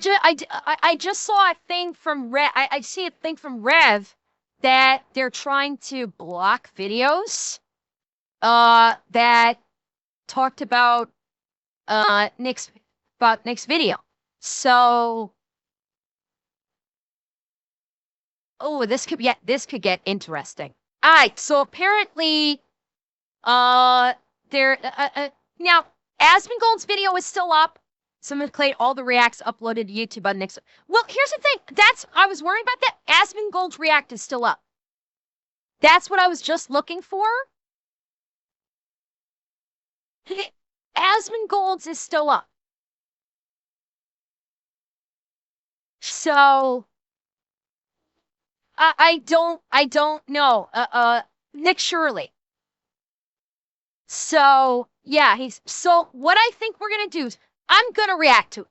I just saw a thing from Rev. I see a thing from Rev that they're trying to block videos that talked about Nick's video. So, oh, this could get interesting. All right, so apparently, there now Asmongold's video is still up. Someone played all the reacts uploaded to YouTube on Nick's. Well, here's the thing. I was worried about that. Asmongold's react is still up. That's what I was just looking for. Asmongold's is still up. So I don't know. Nick Shirley. So yeah, so what I think we're gonna do is I'm gonna react to it.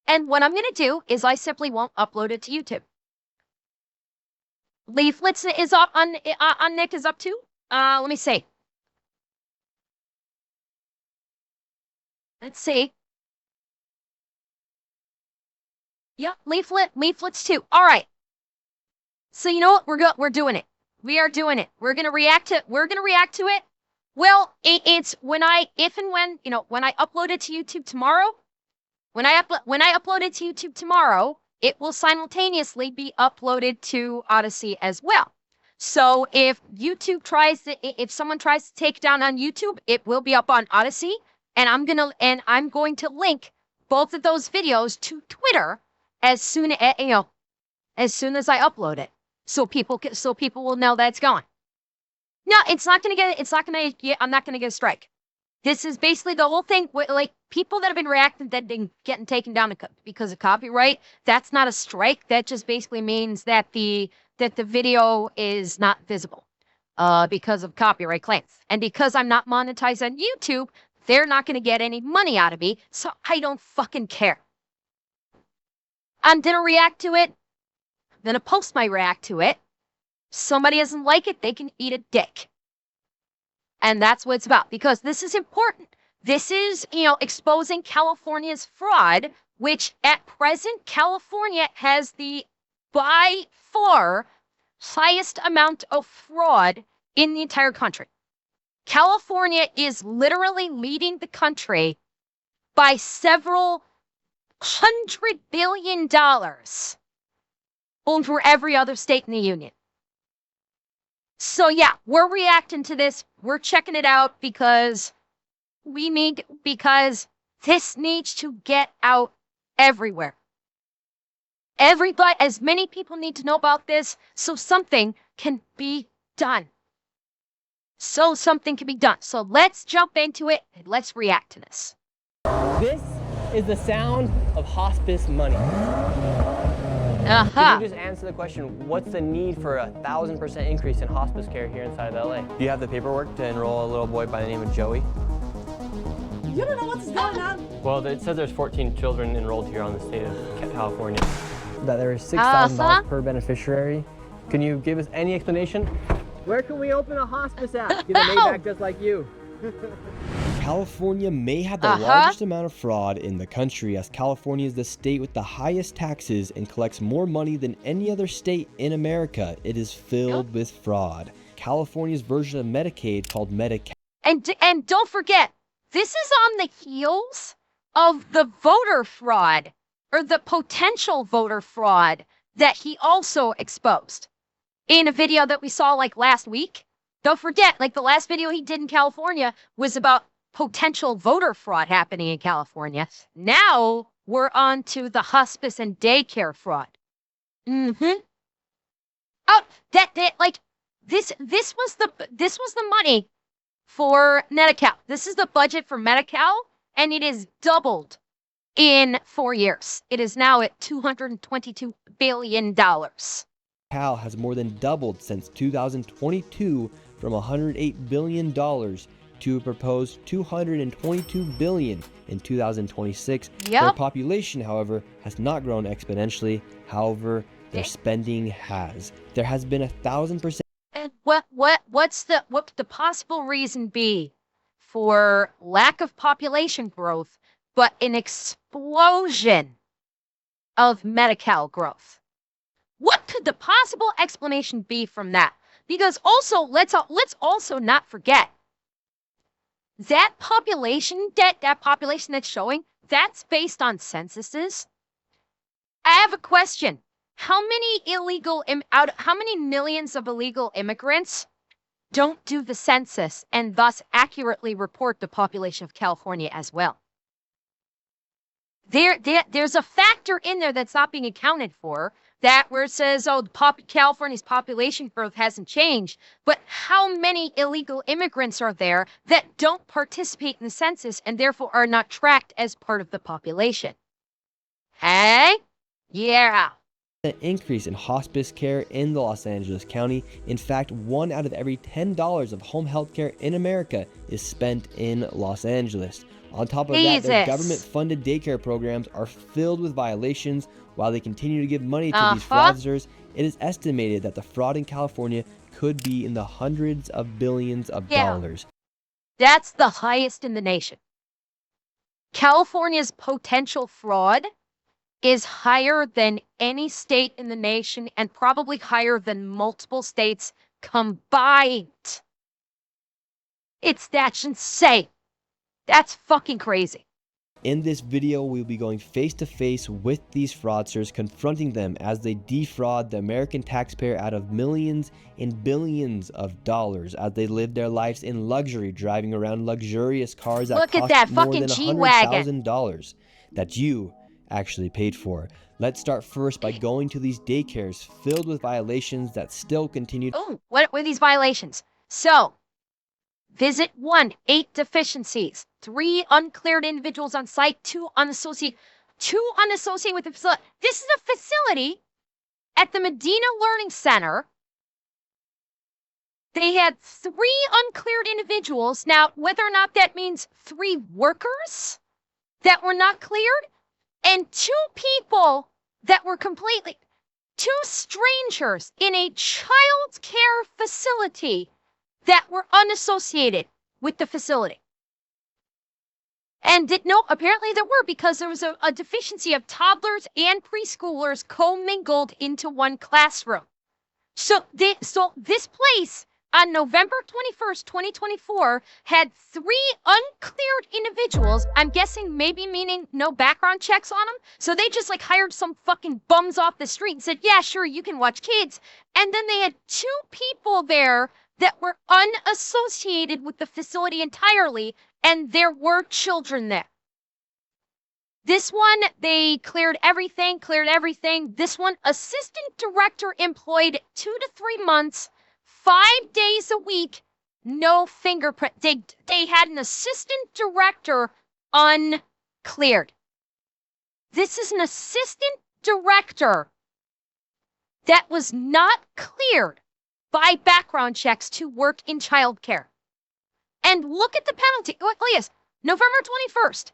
And what I'm gonna do is I simply won't upload it to YouTube. Leaflets is up on Nick is up too. Let me see. Let's see. Yeah, leaflets too. All right. So you know what? We're doing it. We are doing it. We're gonna react to it. Well, it's when I upload it to YouTube tomorrow. When I upload it to YouTube tomorrow, it will simultaneously be uploaded to Odyssey as well. So if someone tries to take it down on YouTube, it will be up on Odyssey, and I'm going to link both of those videos to Twitter as soon as I upload it, so people will know that it's gone. No, I'm not gonna get a strike. This is basically the whole thing. Like, people that have been reacting that been getting taken down because of copyright, that's not a strike. That just basically means that the video is not visible because of copyright claims. And because I'm not monetized on YouTube, they're not going to get any money out of me, so I don't fucking care. I'm going to react to it. I'm going to post my react to it. Somebody doesn't like it, they can eat a dick. And that's what it's about, because this is important. This is, exposing California's fraud, which at present, California has the by far highest amount of fraud in the entire country. California is literally leading the country by several $100 billion over every other state in the union. So yeah, we're reacting to this. We're checking it out because this needs to get out everywhere. Everybody, as many people need to know about this, so something can be done. So let's jump into it and let's react to this. This is the sound of hospice money. Can you just answer the question, what's the need for a 1,000% increase in hospice care here inside of LA? Do you have the paperwork to enroll a little boy by the name of Joey? You don't know what's going on. Well, it says there's 14 children enrolled here on the state of California. That there is $6,000 per beneficiary. Can you give us any explanation? Where can we open a hospice at? Get a Maybach just like you. California may have the largest amount of fraud in the country, as California is the state with the highest taxes and collects more money than any other state in America. It is filled with fraud. California's version of Medicaid, called Medicare. And don't forget, this is on the heels of the voter fraud, or the potential voter fraud, that he also exposed in a video that we saw like last week. Don't forget, like the last video he did in California was about potential voter fraud happening in California. Now we're on to the hospice and daycare fraud. Oh, this was the money for Medi-Cal. This is the budget for Medi-Cal, and it is doubled in 4 years. It is now at $222 billion. Cal has more than doubled since 2022 from $108 billion to a proposed $222 billion in 2026. Their population, however, has not grown exponentially. However, their spending has. There has been 1,000%. And what the possible reason be for lack of population growth, but an explosion of Medi-Cal growth. What could the possible explanation be from that? Because also, let's also not forget that population that's showing, that's based on censuses. I have a question. How many millions of illegal immigrants don't do the census and thus accurately report the population of California as well? There's a factor in there that's not being accounted for, that where it says, oh, California's population growth hasn't changed, but how many illegal immigrants are there that don't participate in the census and therefore are not tracked as part of the population? Hey? Yeah. An increase in hospice care in the Los Angeles County. In fact, 1 out of every $10 of home health care in America is spent in Los Angeles. On top of that, their government-funded daycare programs are filled with violations. While they continue to give money to these fraudsters, it is estimated that the fraud in California could be in the hundreds of billions of dollars. That's the highest in the nation. California's potential fraud is higher than any state in the nation and probably higher than multiple states combined. That's insane. That's fucking crazy. In this video, we'll be going face to face with these fraudsters, confronting them as they defraud the American taxpayer out of millions and billions of dollars as they live their lives in luxury, driving around luxurious cars that cost more than $100,000 that you actually paid for. Let's start first by going to these daycares filled with violations that still continue. Oh, what were these violations? So, Visit 1, 8 deficiencies, 3 uncleared individuals on site, 2 unassociated with the facility. This is a facility at the Medina Learning Center. They had 3 uncleared individuals. Now, whether or not that means 3 workers that were not cleared, and 2 people that were 2 strangers in a child care facility that were unassociated with the facility. And apparently there were, because there was a deficiency of toddlers and preschoolers commingled into one classroom. So this place on November 21st, 2024 had 3 uncleared individuals, I'm guessing maybe meaning no background checks on them. So they just hired some fucking bums off the street and said, yeah, sure, you can watch kids. And then they had 2 people there that were unassociated with the facility entirely, and there were children there. This one, they cleared everything. This one, assistant director employed 2 to 3 months, 5 days a week, no fingerprint. They had an assistant director uncleared. This is an assistant director that was not cleared by background checks to work in childcare. And look at the penalty. Look at this. November 21st.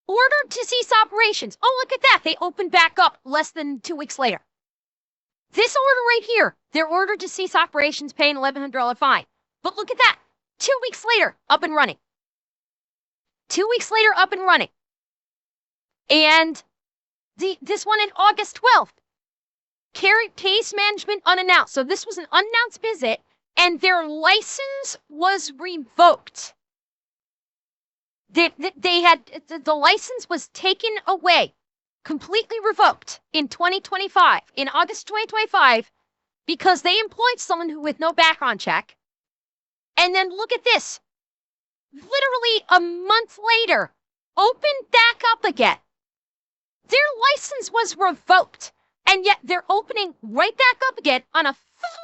Ordered to cease operations. Oh, look at that. They opened back up less than 2 weeks later. This order right here, they're ordered to cease operations, paying $1,100 fine. But look at that. 2 weeks later, up and running. 2 weeks later, up and running. And this one in August 12th. Case management unannounced. So this was an unannounced visit, and their license was revoked. The license was taken away, completely revoked in 2025, in August 2025, because they employed someone who with no background check. And then look at this. Literally a month later, opened back up again. Their license was revoked. And yet they're opening right back up again on a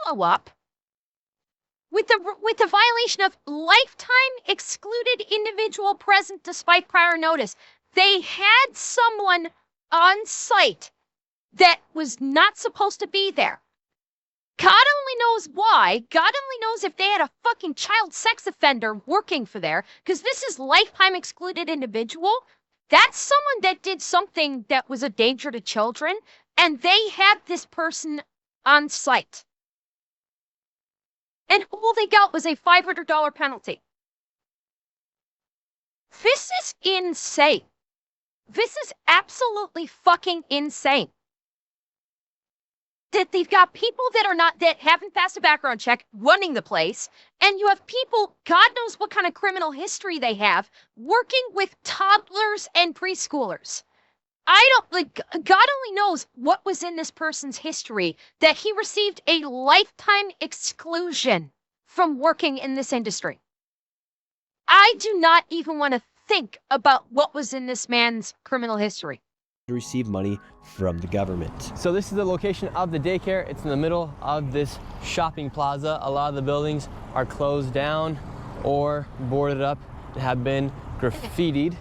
follow-up with the violation of lifetime excluded individual present despite prior notice. They had someone on site that was not supposed to be there. God only knows why. God only knows if they had a fucking child sex offender working for there, because this is lifetime excluded individual. That's someone that did something that was a danger to children. And they had this person on site. And all they got was a $500 penalty. This is insane. This is absolutely fucking insane. That they've got people that haven't passed a background check running the place, and you have people, God knows what kind of criminal history they have, working with toddlers and preschoolers. God only knows what was in this person's history, that he received a lifetime exclusion from working in this industry. I do not even want to think about what was in this man's criminal history. To receive money from the government. So this is the location of the daycare. It's in the middle of this shopping plaza. A lot of the buildings are closed down or boarded up and have been graffitied.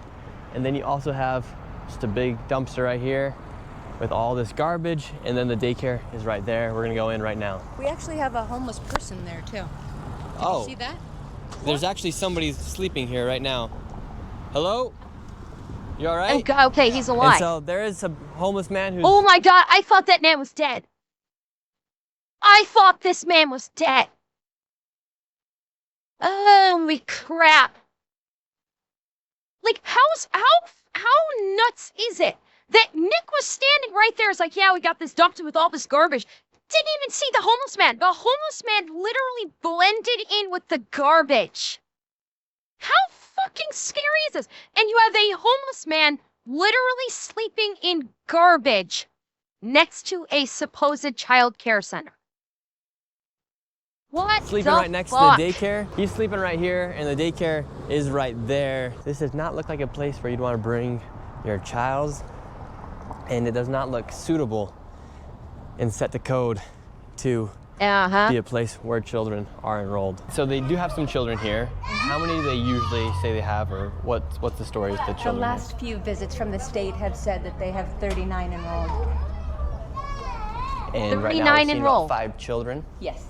And then you also have just a big dumpster right here with all this garbage, and then the daycare is right there. We're gonna go in right now. We actually have a homeless person there too. Did you see that? There's actually somebody sleeping here right now. Hello? You all right? Okay, he's alive. And so there is a homeless man who's... Oh my God, I thought that man was dead. I thought this man was dead. Holy crap. Like, how nuts is it that Nick was standing right there? It's like, yeah, we got this dumpster with all this garbage. Didn't even see the homeless man. The homeless man literally blended in with the garbage. How fucking scary is this? And you have a homeless man literally sleeping in garbage next to a supposed child care center. What sleeping the right next fuck? to the daycare. He's sleeping right here, and the daycare is right there. This does not look like a place where you'd want to bring your child, and it does not look suitable and set the code to be a place where children are enrolled. So they do have some children here. How many do they usually say they have, or what's the story with the children? The last few visits from the state have said that they have 39 enrolled. And right now we're seeing enrolled. about 5 children. Yes.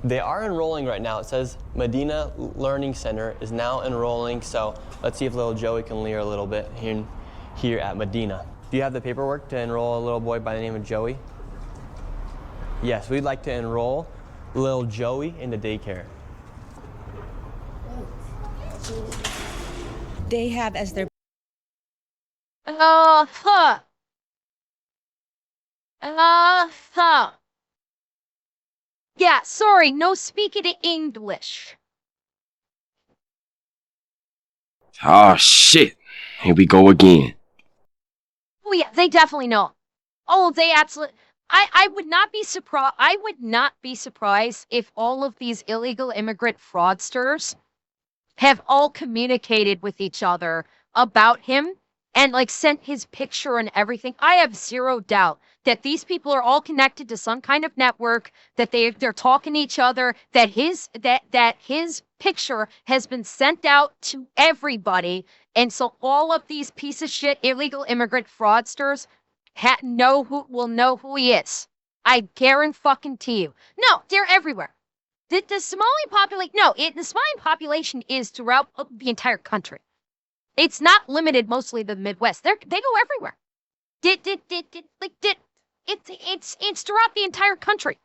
They are enrolling right now. It says Medina Learning Center is now enrolling, so let's see if little Joey can learn a little bit here at Medina. Do you have the paperwork to enroll a little boy by the name of Joey? Yes, we'd like to enroll little Joey into daycare. They have as their Yeah, sorry, no speaking English. Oh shit. Here we go again. Oh yeah, they definitely know. Oh, they absolutely. I would not be surprised. I would not be surprised if all of these illegal immigrant fraudsters have all communicated with each other about him and like sent his picture and everything. I have zero doubt that these people are all connected to some kind of network, that they're talking to each other, that his picture has been sent out to everybody. And so all of these piece of shit illegal immigrant fraudsters will know who he is. I guarantee you. No, they're everywhere. The Somali population, the Somali population is throughout the entire country. It's not limited mostly to the Midwest. They go everywhere. It's throughout the entire country.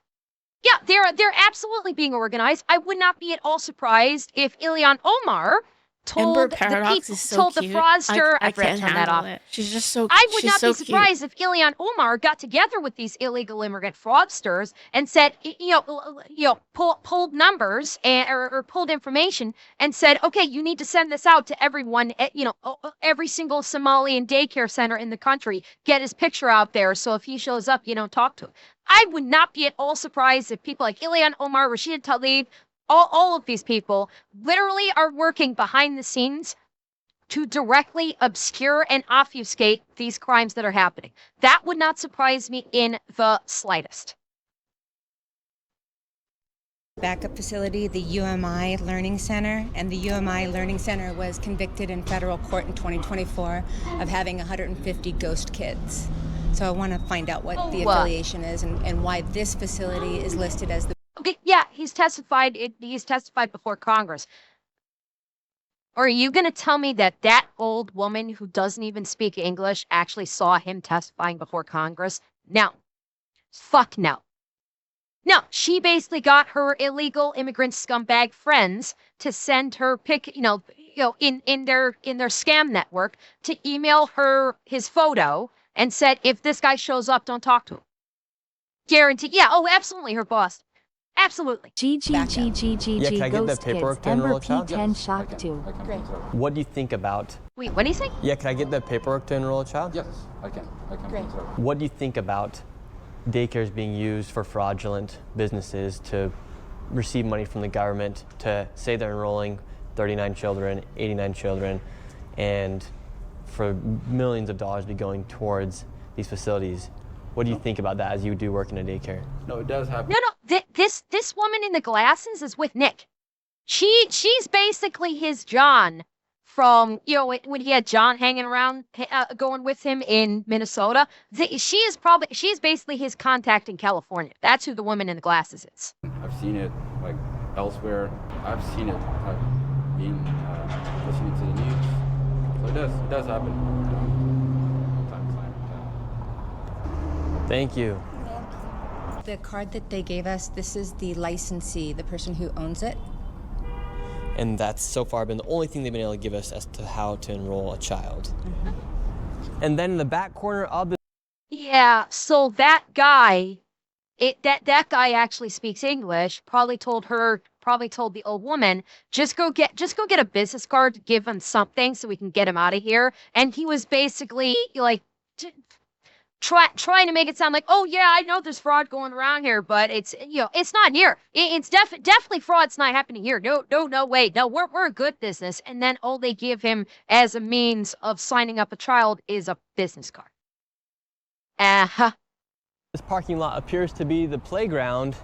Yeah, they're absolutely being organized. I would not be at all surprised if Ilhan Omar told Ember the Paradox people, is so told the cute. fraudster. I forgot can't to turn that handle off. it. She's just so. I would she's not so be surprised if Ilhan Omar got together with these illegal immigrant fraudsters and said, pulled numbers or pulled information and said, okay, you need to send this out to everyone, every single Somali and daycare center in the country. Get his picture out there, so if he shows up, talk to him. I would not be at all surprised if people like Ilhan Omar, Rashida Tlaib, all of these people literally are working behind the scenes to directly obscure and obfuscate these crimes that are happening. That would not surprise me in the slightest. backup facility, the UMI Learning Center, and the UMI Learning Center was convicted in federal court in 2024 of having 150 ghost kids. So I want to find out what the affiliation is and why this facility is listed as the... Okay, yeah, he's testified before Congress. Or are you going to tell me that that old woman who doesn't even speak English actually saw him testifying before Congress? No. Fuck no. No, she basically got her illegal immigrant scumbag friends to send her in their scam network to email her his photo and said, if this guy shows up, don't talk to him. Guaranteed. Yeah. Oh, absolutely. Her boss. Absolutely. Yeah, can I get the paperwork to enroll a child? P10 shock 2. Great. What do you think about? Wait, what do you think? Yeah, can I get the paperwork to enroll a child? Yes, I can. Great. What do you think about daycares being used for fraudulent businesses to receive money from the government to say they're enrolling 39 children, 89 children, and for millions of dollars be going towards these facilities? What do you think about that as you do work in a daycare? No, it does happen. No. This woman in the glasses is with Nick. She's basically his John from, when he had John hanging around, going with him in Minnesota. She's basically his contact in California. That's who the woman in the glasses is. I've seen it like elsewhere. I've seen it listening to the news. So it does happen. Time to time. Thank you. The card that they gave us, this is the licensee, the person who owns it. And that's so far been the only thing they've been able to give us as to how to enroll a child. And then in the back corner of the... Yeah, so that guy, that guy actually speaks English, probably told the old woman, just go get a business card to give him something so we can get him out of here. And he was basically like trying to make it sound like, oh yeah, I know there's fraud going around here, but it's not here. It's definitely fraud's not happening here. No way. No, we're a good business. And then all they give him as a means of signing up a child is a business card. This parking lot appears to be the playground.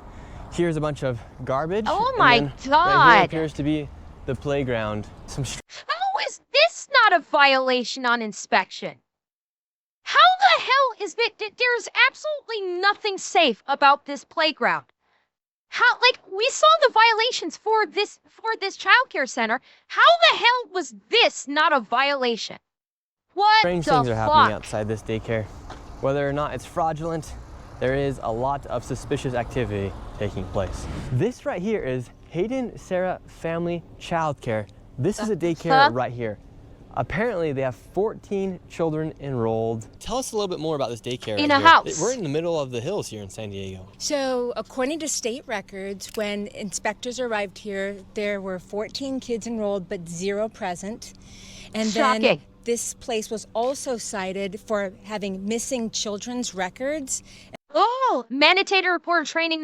Here's a bunch of garbage. Oh my and then God. Right here appears to be the playground. How is this not a violation on inspection? How the hell is it? There's absolutely nothing safe about this playground. How, we saw the violations for this childcare center. How the hell was this not a violation? What Strange the things are happening fuck? outside this daycare. Whether or not it's fraudulent, there is a lot of suspicious activity taking place. This right here is Hayden Sarah Family Childcare. This is a daycare right here. Apparently, they have 14 children enrolled. Tell us a little bit more about this daycare. In a house. We're in the middle of the hills here in San Diego. So, according to state records, when inspectors arrived here, there were 14 kids enrolled, but 0 present. And Shocking. then this place was also cited for having missing children's records. Oh, mandatory reporter training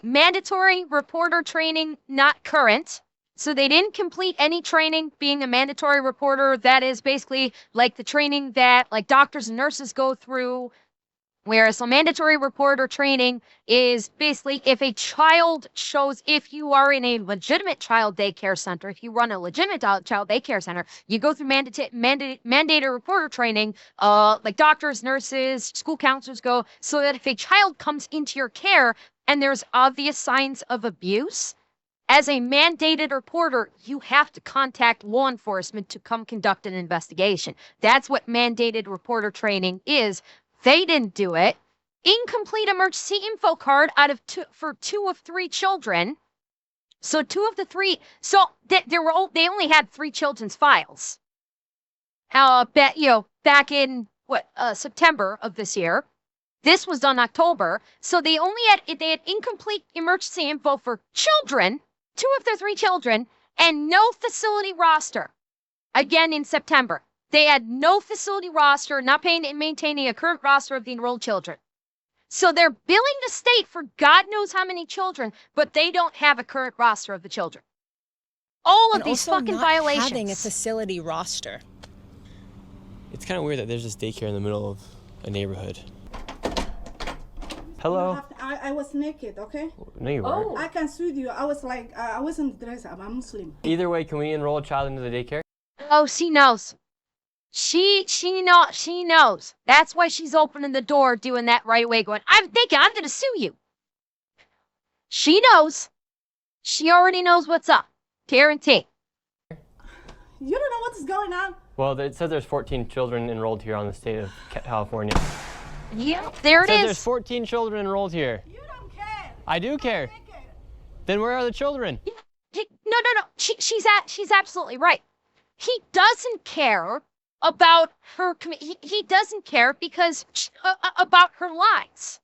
mandatory reporter training not current. So they didn't complete any training being a mandatory reporter. That is basically like the training that doctors and nurses go through. Whereas a mandatory reporter training is basically if if you are in a legitimate child daycare center, if you run a legitimate child daycare center, you go through mandated reporter training, like doctors, nurses, school counselors go, so that if a child comes into your care and there's obvious signs of abuse, as a mandated reporter, you have to contact law enforcement to come conduct an investigation. That's what mandated reporter training is. They didn't do it. Incomplete emergency info card for 2 of 3 children. So 2 of the 3. So they only had 3 children's files. Back in September of this year. This was done October. So they had incomplete emergency info for children. 2 of their 3 children, and no facility roster. Again in September. They had no facility roster, not paying and maintaining a current roster of the enrolled children. So they're billing the state for God knows how many children, but they don't have a current roster of the children. All of these fucking violations. Having a facility roster. It's kind of weird that there's this daycare in the middle of a neighborhood. Hello? I was naked, okay? No, you weren't. I can sue you. I was like, I wasn't dressed. I'm a Muslim. Either way, can we enroll a child into the daycare? Oh, she knows. She knows. That's why she's opening the door, doing that right away, going, I'm going to sue you. She knows. She already knows what's up. Guarantee. You don't know what's going on. Well, it says there's 14 children enrolled here on the state of California. Yeah, there it is. There's 14 children enrolled here. You don't care. I do care. Then where are the children? No. she's absolutely right. He doesn't care about her. He doesn't care because about her lies.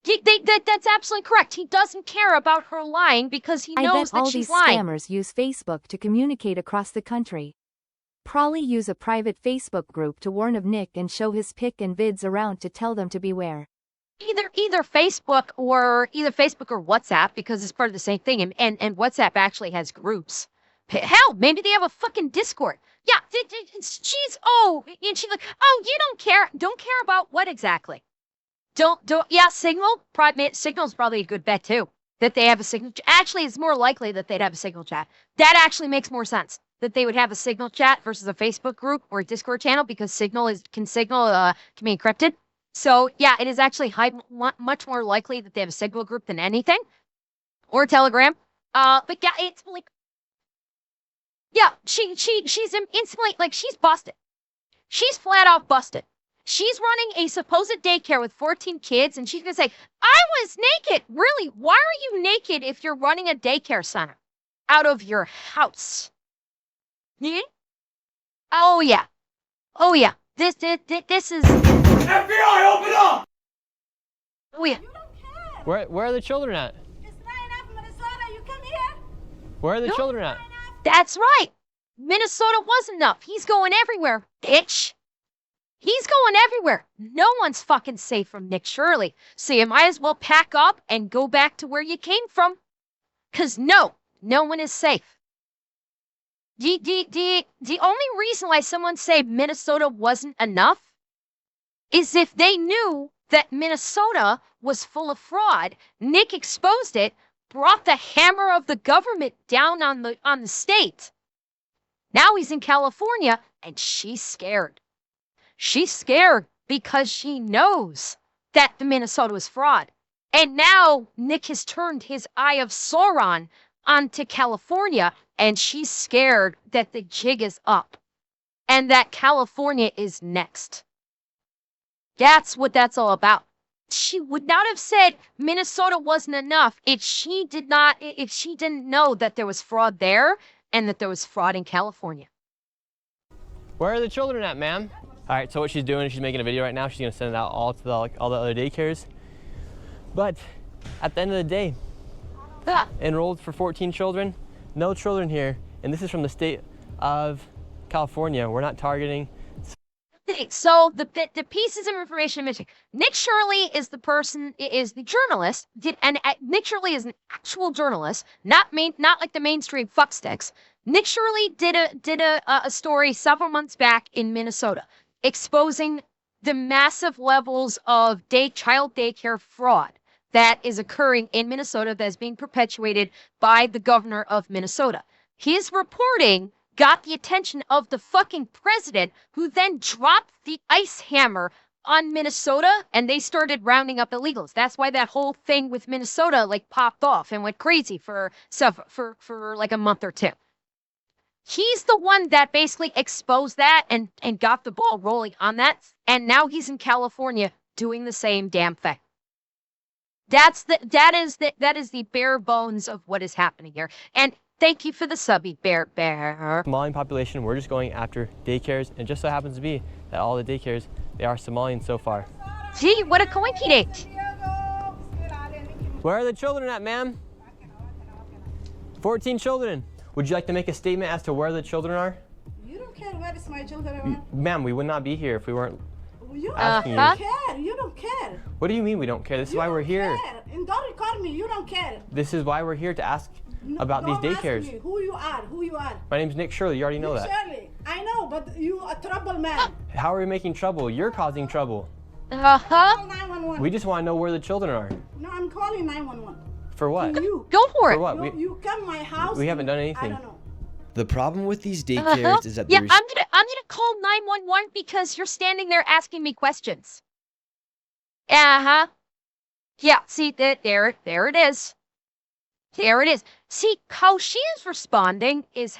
That's absolutely correct. He doesn't care about her lying because he knows that she's lying. I bet all these scammers use Facebook to communicate across the country. Probably use a private Facebook group to warn of Nick and show his pic and vids around to tell them to beware. Either Facebook or WhatsApp, because it's part of the same thing, and WhatsApp actually has groups. Hell, maybe they have a fucking Discord. Yeah, and she's like, oh, you don't care about what exactly? Yeah, Signal. Signal's probably a good bet too. That they have a Signal. Actually, it's more likely that they'd have a Signal chat. That actually makes more sense. That they would have a Signal chat versus a Facebook group or a Discord channel, because Signal can be encrypted. So yeah, it is actually much more likely that they have a Signal group than anything, or Telegram. But yeah, it's like, yeah, she's instantly, like, she's busted. She's flat out busted. She's running a supposed daycare with 14 kids, and she's gonna say, I was naked. Really? Why are you naked if you're running a daycare center out of your house? Yeah? Oh yeah. Oh yeah. This is FBI, open up! Oh yeah. Where are the children at? It's not enough, Minnesota. You come here. Where are the children at? That's right. Minnesota was enough. He's going everywhere, bitch. He's going everywhere. No one's fucking safe from Nick Shirley. So you might as well pack up and go back to where you came from. Because no one is safe. The only reason why someone say Minnesota wasn't enough is if they knew that Minnesota was full of fraud. Nick exposed it, brought the hammer of the government down on the state. Now he's in California, and she's scared. She's scared because she knows that the Minnesota was fraud. And now Nick has turned his eye of Sauron onto California, and she's scared that the jig is up and that California is next. That's what that's all about. She would not have said Minnesota wasn't enough if she didn't know that there was fraud there and that there was fraud in California. Where are the children at, ma'am? All right, so what she's doing is she's making a video right now. She's gonna send it out all to all the other daycares. But at the end of the day, enrolled for 14 children, no children here, and this is from the state of California. We're not targeting. So the pieces of information missing. Nick Shirley is the journalist. Nick Shirley is an actual journalist, not like the mainstream fucksticks. Nick Shirley did a story several months back in Minnesota, exposing the massive levels of child daycare fraud that is occurring in Minnesota, that is being perpetuated by the governor of Minnesota. His reporting got the attention of the fucking president, who then dropped the ice hammer on Minnesota, and they started rounding up illegals. That's why that whole thing with Minnesota like popped off and went crazy for like a month or two. He's the one that basically exposed that and got the ball rolling on that, and now he's in California doing the same damn thing. That is the bare bones of what is happening here. And thank you for the subby, Bear. Somalian population, we're just going after daycares, and just so happens to be that all the daycares, they are Somalian so far. Gee, what a coincidence. Where are the children at, ma'am? 14 children. Would you like to make a statement as to where the children are? You don't care where is my children are. Ma'am, we would not be here if we weren't asking you. You don't care. You don't care. What do you mean we don't care? This is why we're here. Care. And don't record me. You don't care. This is why we're here, to ask about these daycares. Ask me who you are. My name's Nick Shirley. You already know that. Shirley, I know, but you a trouble man. How are we making trouble? You're causing trouble. Call 911. We just want to know where the children are. No, I'm calling 911. For what? You. Go for it. For what? You come to my house. We haven't done anything. I don't know. The problem with these daycares is that I'm gonna call 911 because you're standing there asking me questions. Yeah, see, there it is. There it is. See, how she is responding is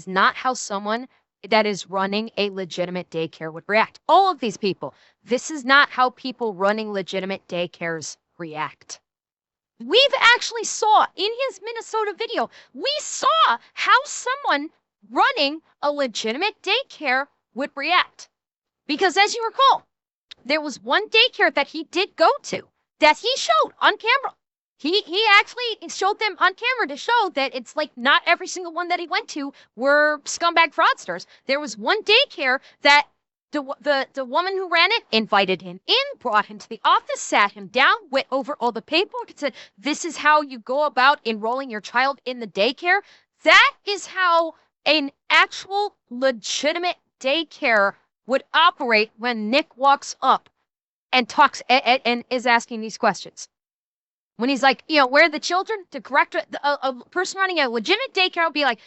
not how someone that is running a legitimate daycare would react. All of these people, this is not how people running legitimate daycares react. We've actually saw in his Minnesota video, we saw how someone running a legitimate daycare would react. Because as you recall, there was one daycare that he did go to that he showed on camera. He actually showed them on camera to show that it's like not every single one that he went to were scumbag fraudsters. There was one daycare that the woman who ran it invited him in, brought him to the office, sat him down, went over all the paperwork, and said, this is how you go about enrolling your child in the daycare. That is how an actual legitimate daycare would operate when Nick walks up and talks and is asking these questions. When he's like, where are the children? To correct a person running a legitimate daycare will be like,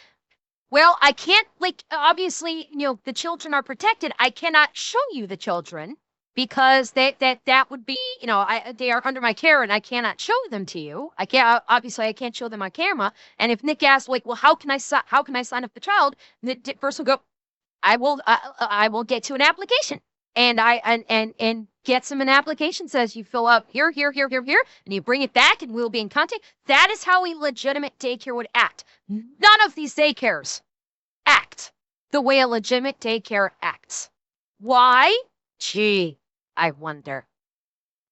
well, I can't, obviously, the children are protected. I cannot show you the children because that would be, they are under my care and I cannot show them to you. I can't show them on camera. And if Nick asks, well, how can I sign up the child? The person will go, I will get to an application. And gets him an application, says you fill up here, and you bring it back and we'll be in contact. That is how a legitimate daycare would act. None of these daycares act the way a legitimate daycare acts. Why? Gee, I wonder.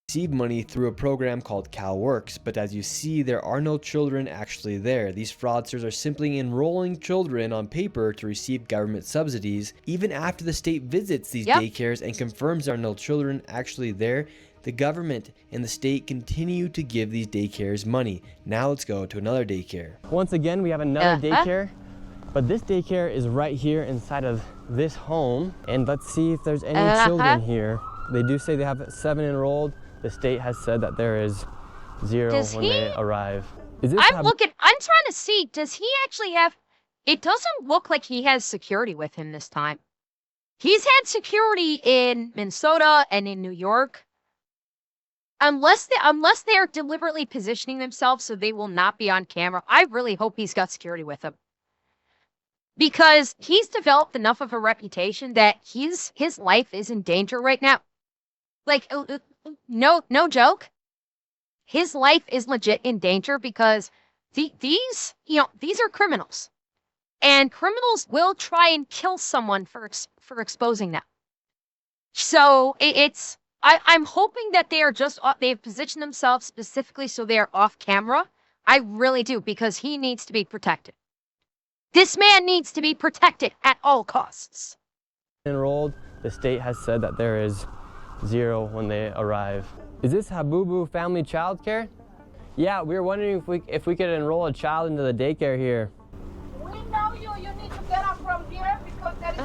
Receive money through a program called CalWorks, but as you see, there are no children actually there. These fraudsters are simply enrolling children on paper to receive government subsidies. Even after the state visits these daycares and confirms there are no children actually there, the government and the state continue to give these daycares money. Now let's go to another daycare. Once again, we have another daycare, but this daycare is right here inside of this home. And let's see if there's any children here. They do say they have 7 enrolled. The state has said that there is 0 when they arrive. I'm trying to see, does he actually have, it doesn't look like he has security with him this time. He's had security in Minnesota and in New York. Unless they are deliberately positioning themselves so they will not be on camera, I really hope he's got security with him. Because he's developed enough of a reputation that his life is in danger right now. Like, no joke. His life is legit in danger because these are criminals. And criminals will try and kill someone for exposing them. So I'm hoping that they've positioned themselves specifically so they are off camera. I really do, because he needs to be protected. This man needs to be protected at all costs. Enrolled, the state has said that there is 0 when they arrive. Is this Habubu Family Child Care? Yeah, we were wondering if we could enroll a child into the daycare here. We know you. You need to get up from here because there is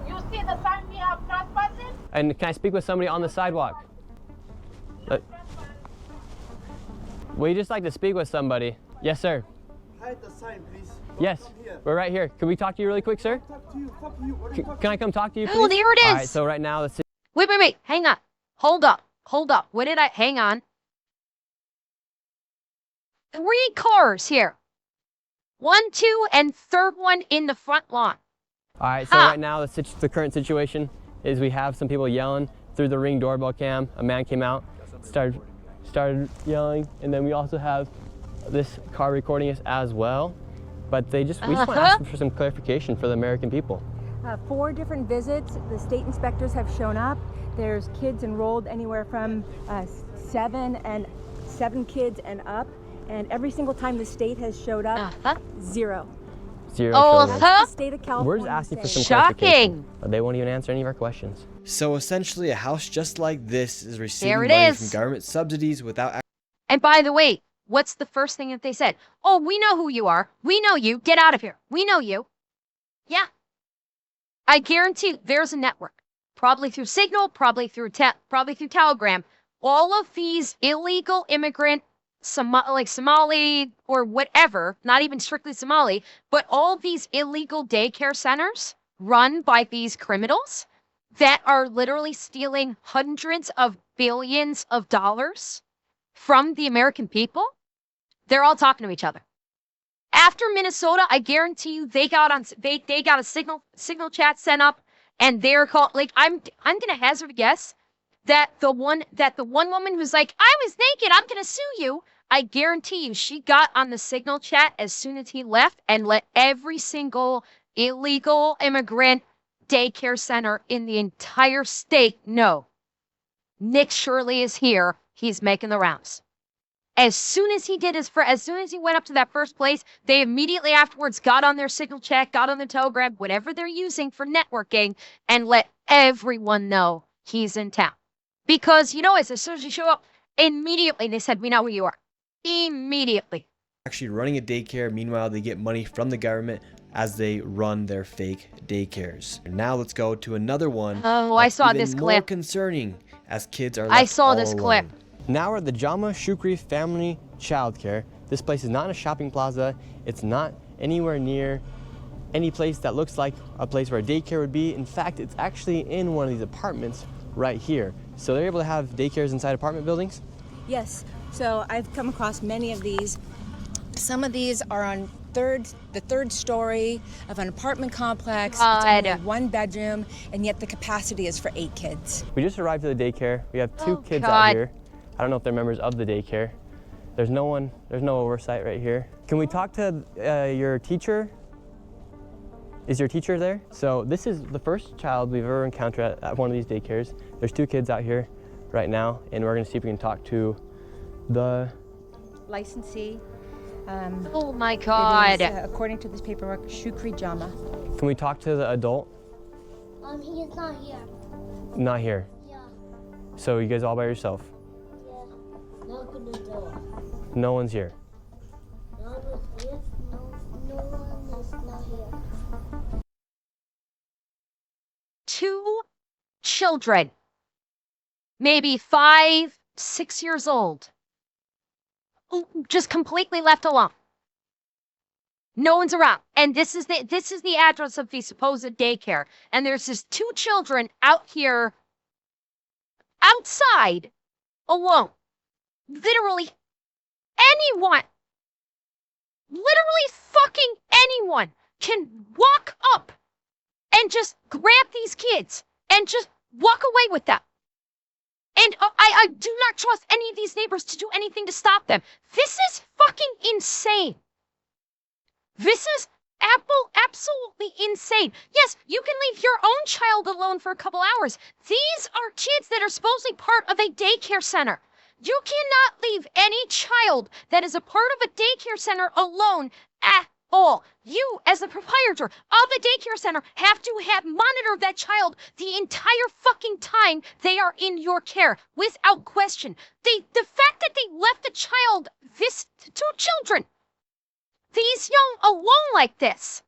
you see the sign we have trespassing? And can I speak with somebody on the sidewalk? We'd just like to speak with somebody. Yes, sir. Hide the sign, please. Yes, we're right here. Can we talk to you really quick, sir? Talk to you. Fuck you. What are you Can I come talk to you, please? Oh, there it is. All right, so right now, Wait. Hang on. Hold up. Hang on. 3 cars here. 1, 2, and third one in the front lawn. All right, so right now, the current situation is we have some people yelling through the Ring doorbell cam. A man came out, started yelling, and then we also have this car recording us as well. But we just want to ask for some clarification for the American people. 4 different visits. The state inspectors have shown up. There's kids enrolled anywhere from 7 kids and up. And every single time the state has showed up, 0. 0 children. The state of California. We're just asking for some Shocking. clarification. They won't even answer any of our questions. So essentially, a house just like this is receiving There it money is. from government subsidies without. And by the way, what's the first thing that they said? Oh, we know who you are. We know you. Get out of here. We know you. Yeah. I guarantee there's a network. Probably through Signal, probably through Telegram. All of these illegal immigrant, Somali or whatever, not even strictly Somali, but all these illegal daycare centers run by these criminals that are literally stealing hundreds of billions of dollars from the American people, they're all talking to each other. After Minnesota, I guarantee you they got a signal chat sent up, and they're called, I'm gonna hazard a guess that the one woman who's like, I was naked, I'm gonna sue you. I guarantee you she got on the signal chat as soon as he left and let every single illegal immigrant daycare center in the entire state know. Nick Shirley is here. He's making the rounds. As soon as he went up to that first place, they immediately afterwards got on their signal chat, got on the Telegram, whatever they're using for networking, and let everyone know he's in town. Because, as soon as you show up, immediately they said, we know who you are. Immediately. Actually running a daycare, meanwhile they get money from the government as they run their fake daycares. And now let's go to another one. Oh, I saw this more clip. Concerning as kids are left I saw all this alone. clip. Now we're at the Jama Shukri Family Childcare. This place is not in a shopping plaza. It's not anywhere near any place that looks like a place where a daycare would be. In fact, it's actually in one of these apartments right here. So they're able to have daycares inside apartment buildings? Yes, so I've come across many of these. Some of these are on the third story of an apartment complex. It's only 1 bedroom, and yet the capacity is for 8 kids. We just arrived at the daycare. We have 2 kids out here. I don't know if they're members of the daycare. There's no oversight right here. Can we talk to your teacher? Is your teacher there? So this is the first child we've ever encountered at one of these daycares. There's 2 kids out here right now, and we're gonna see if we can talk to the licensee. Oh my God. It is, according to this paperwork, Shukri Jama. Can we talk to the adult? He is not here. Not here. Yeah. So you guys all by yourself? Yeah. Knock on the door. No one's here. No one is here. No one is not here. 2 children, maybe 5, 6 years old, just completely left alone. No one's around. And this is the address of the supposed daycare. And there's just 2 children out here outside alone. Literally fucking anyone can walk up and just grab these kids and just walk away with them. And I do not trust any of these neighbors to do anything to stop them. This is fucking insane. This is absolutely insane. Yes, you can leave your own child alone for a couple hours. These are kids that are supposedly part of a daycare center. You cannot leave any child that is a part of a daycare center alone at all. You, as the proprietor of a daycare center, have to monitor that child the entire fucking time they are in your care, without question. The fact that they left the child, 2 children, these young, alone like this.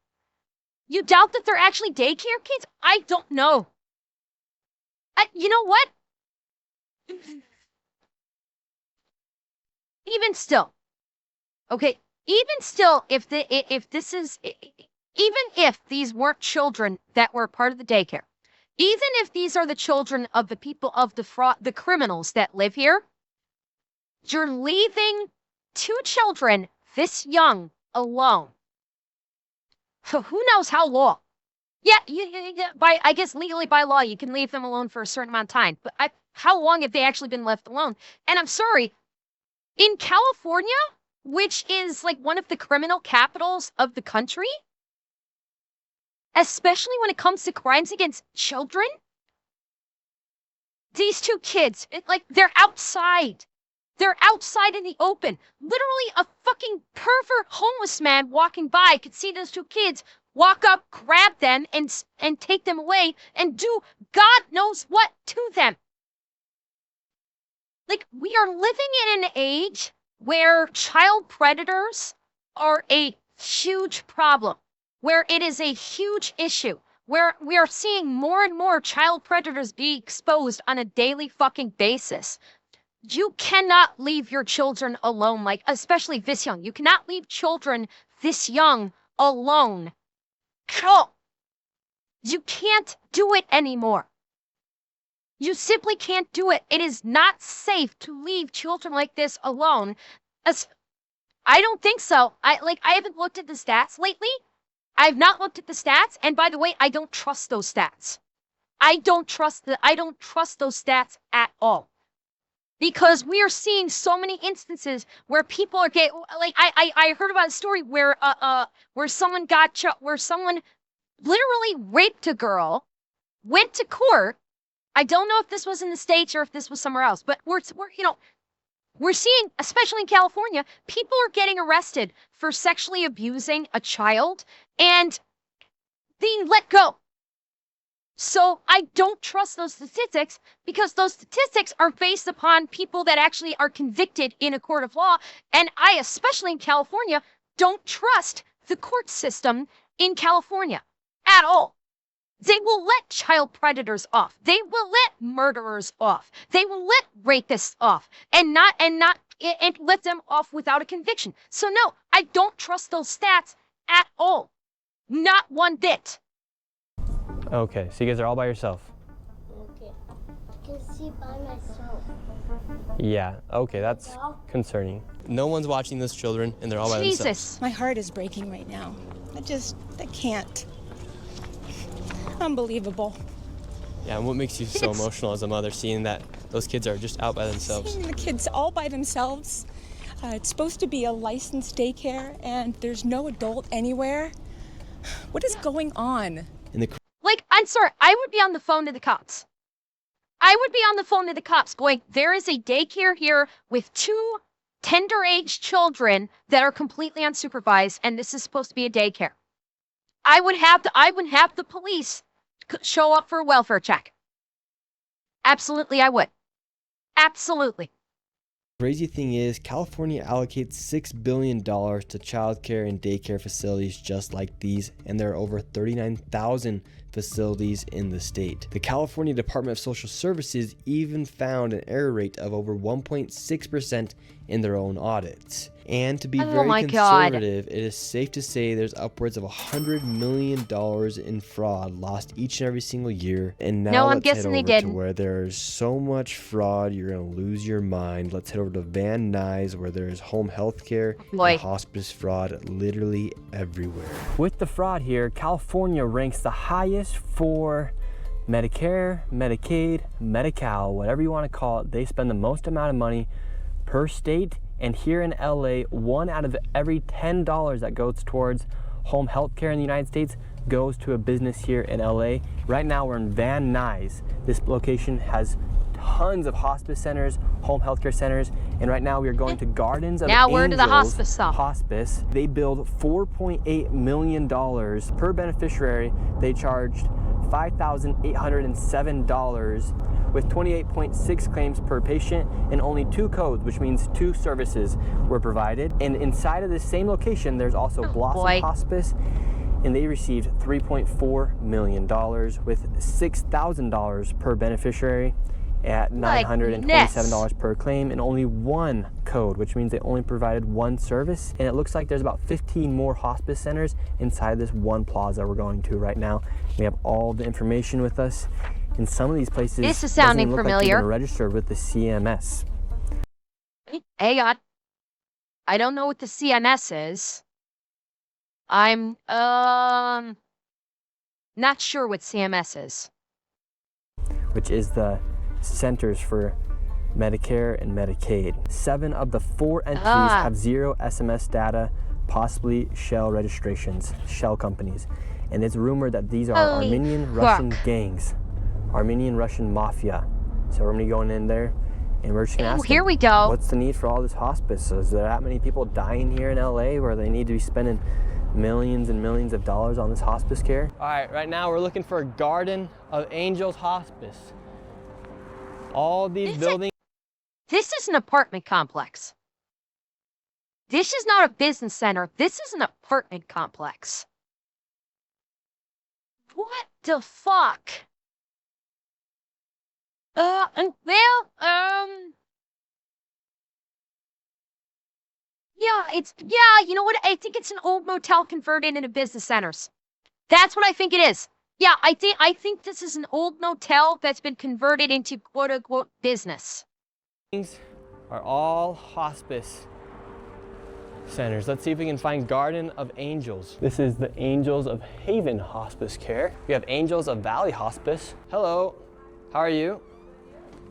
You doubt that they're actually daycare kids? I don't know. You know what? Even still, okay, even still, if these weren't children that were part of the daycare, even if these are the children of the people of the criminals that live here, you're leaving 2 children this young alone. For who knows how long? Yeah, I guess legally by law you can leave them alone for a certain amount of time. But how long have they actually been left alone? And I'm sorry, in California, which is like one of the criminal capitals of the country, especially when it comes to crimes against children, these 2 kids, they're outside. They're outside in the open. Literally a fucking pervert homeless man walking by could see those 2 kids, walk up, grab them, and take them away and do God knows what to them. We are living in an age where child predators are a huge problem, where it is a huge issue, where we are seeing more and more child predators be exposed on a daily fucking basis. You cannot leave your children alone, especially this young. You cannot leave children this young alone. You can't do it anymore. You simply can't do it. It is not safe to leave children like this alone. I don't think so. I haven't looked at the stats lately. I've not looked at the stats. And by the way, I don't trust those stats. I don't trust those stats at all. Because we are seeing so many instances where people are getting, like, I heard about a story where someone literally raped a girl, went to court. I don't know if this was in the States or if this was somewhere else, but we're seeing, especially in California, people are getting arrested for sexually abusing a child and being let go. So I don't trust those statistics because those statistics are based upon people that actually are convicted in a court of law. And I, especially in California, don't trust the court system in California at all. They will let child predators off. They will let murderers off. They will let rapists off and let them off without a conviction. So no, I don't trust those stats at all. Not one bit. Okay, so you guys are all by yourself? Okay. I can see by myself. Yeah, okay, that's concerning. No one's watching those children, and they're all by themselves. Jesus. My heart is breaking right now. I can't. Unbelievable. Yeah, and what makes you so emotional as a mother, seeing that those kids are just out by themselves? Seeing the kids all by themselves. It's supposed to be a licensed daycare, and there's no adult anywhere. What is going on? Like, I'm sorry, I would be on the phone to the cops. I would be on the phone to the cops going, there is a daycare here with 2 tender-age children that are completely unsupervised, and this is supposed to be a daycare. I would have the police show up for a welfare check. Absolutely, I would. Absolutely. Crazy thing is, California allocates $6 billion to childcare and daycare facilities just like these, and there are over 39,000 facilities in the state. The California Department of Social Services even found an error rate of over 1.6% in their own audits. And to be very conservative, it is safe to say there's upwards of $100 million in fraud lost each and every single year. And now let's head over to where there's so much fraud, you're going to lose your mind. Let's head over to Van Nuys, where there's home health care and hospice fraud literally everywhere. With the fraud here, California ranks the highest for Medicare, Medicaid, Medi-Cal, whatever you want to call it. They spend the most amount of money per state. And here in LA, 1 out of every $10 that goes towards home health care in the United States goes to a business here in LA. Right now we're in Van Nuys. This location has tons of hospice centers, home health care centers, and right now we are going to Gardens of Angels. Now we're to the hospice stop. Hospice. They billed $4.8 million per beneficiary. They charged $5,807 with 28.6 claims per patient and only 2 codes, which means 2 services were provided. And inside of this same location, there's also Blossom Hospice, and they received $3.4 million with $6,000 per beneficiary at $927 per claim and only 1 code, which means they only provided 1 service. And it looks like there's about 15 more hospice centers inside this one plaza we're going to right now. We have all the information with us. In some of these places, this is sounding familiar. Like registered with the CMS. Hey, God. I don't know what the CMS is. I'm not sure what CMS is. Which is the Centers for Medicare and Medicaid. 7 of the 4 entities have 0 SMS data, possibly shell registrations, shell companies. And it's rumored that these are Armenian Russian gangs, Armenian Russian mafia. So we're gonna be going in there and we're just gonna ask here them, we go. What's the need for all this hospice? Is there that many people dying here in LA where they need to be spending millions and millions of dollars on this hospice care? All right, right now we're looking for a Garden of Angels Hospice. All these buildings. This is an apartment complex. This is not a business center. This is an apartment complex. What the fuck? Yeah, you know what? I think it's an old motel converted into business centers. That's what I think it is. Yeah, I think this is an old motel that's been converted into quote-unquote business. Things are all hospice. centers. Let's see if we can find Garden of Angels. This is the Angels of Haven Hospice Care. We have Angels of Valley Hospice. Hello, how are you?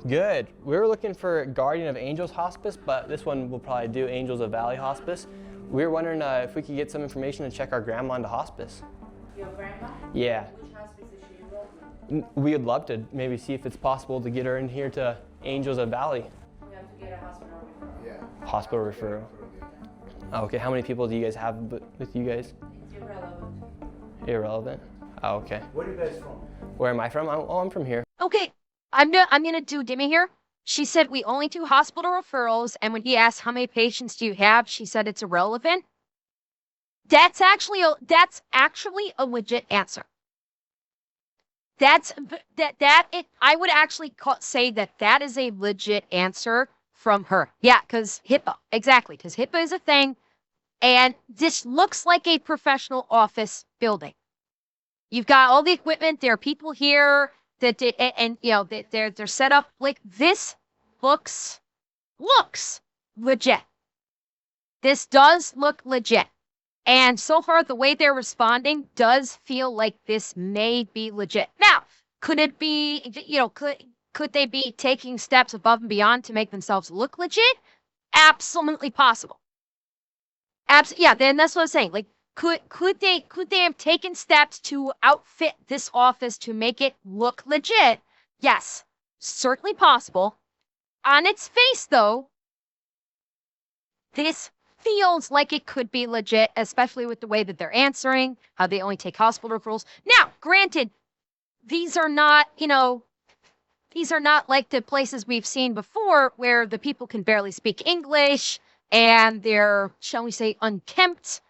Good. We were looking for Guardian of Angels Hospice, but this one will probably do Angels of Valley Hospice. We were wondering if we could get some information to check our grandma into hospice. Your grandma? Yeah. Which hospice is she enrolled in? We would love to maybe see if it's possible to get her in here to Angels of Valley. We have to get a hospital referral. Yeah. Hospital referral. Okay, how many people do you guys have with you guys? It's irrelevant. Irrelevant? Oh, okay. Where are you guys from? Where am I from? I'm from here. Okay, I'm gonna do Dimmy here. She said we only do hospital referrals, and when he asked how many patients do you have, she said it's irrelevant. That's actually a legit answer. I would actually say that is a legit answer from her. Yeah, because HIPAA, exactly, because HIPAA is a thing, and this looks like a professional office building. You've got all the equipment. There are people here they're set up like this. Looks legit. This does look legit. And so far, the way they're responding does feel like this may be legit. Now, could it be, could they be taking steps above and beyond to make themselves look legit? Absolutely possible. Yeah, then that's what I'm saying. Like, could they have taken steps to outfit this office to make it look legit? Yes, certainly possible. On its face, though, this feels like it could be legit, especially with the way that they're answering, how they only take hospital referrals. Now, granted, these are not like the places we've seen before where the people can barely speak English and they're, shall we say, unkempt.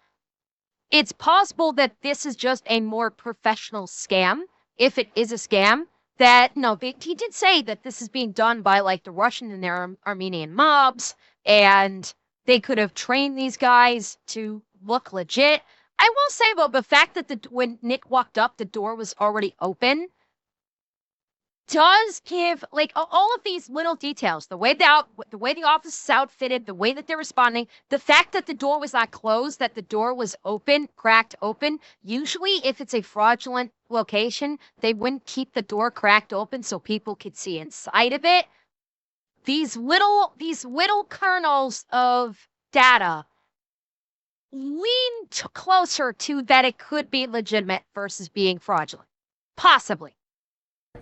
It's possible that this is just a more professional scam, if it is a scam. He did say that this is being done by like the Russian and their Armenian mobs, and they could have trained these guys to look legit. I will say about the fact that when Nick walked up, the door was already open, does give like all of these little details, the way the office is outfitted, the way that they're responding, the fact that the door was not closed, that the door was open, cracked open. Usually, if it's a fraudulent location, they wouldn't keep the door cracked open so people could see inside of it. These little kernels of data lean closer to that it could be legitimate versus being fraudulent. Possibly.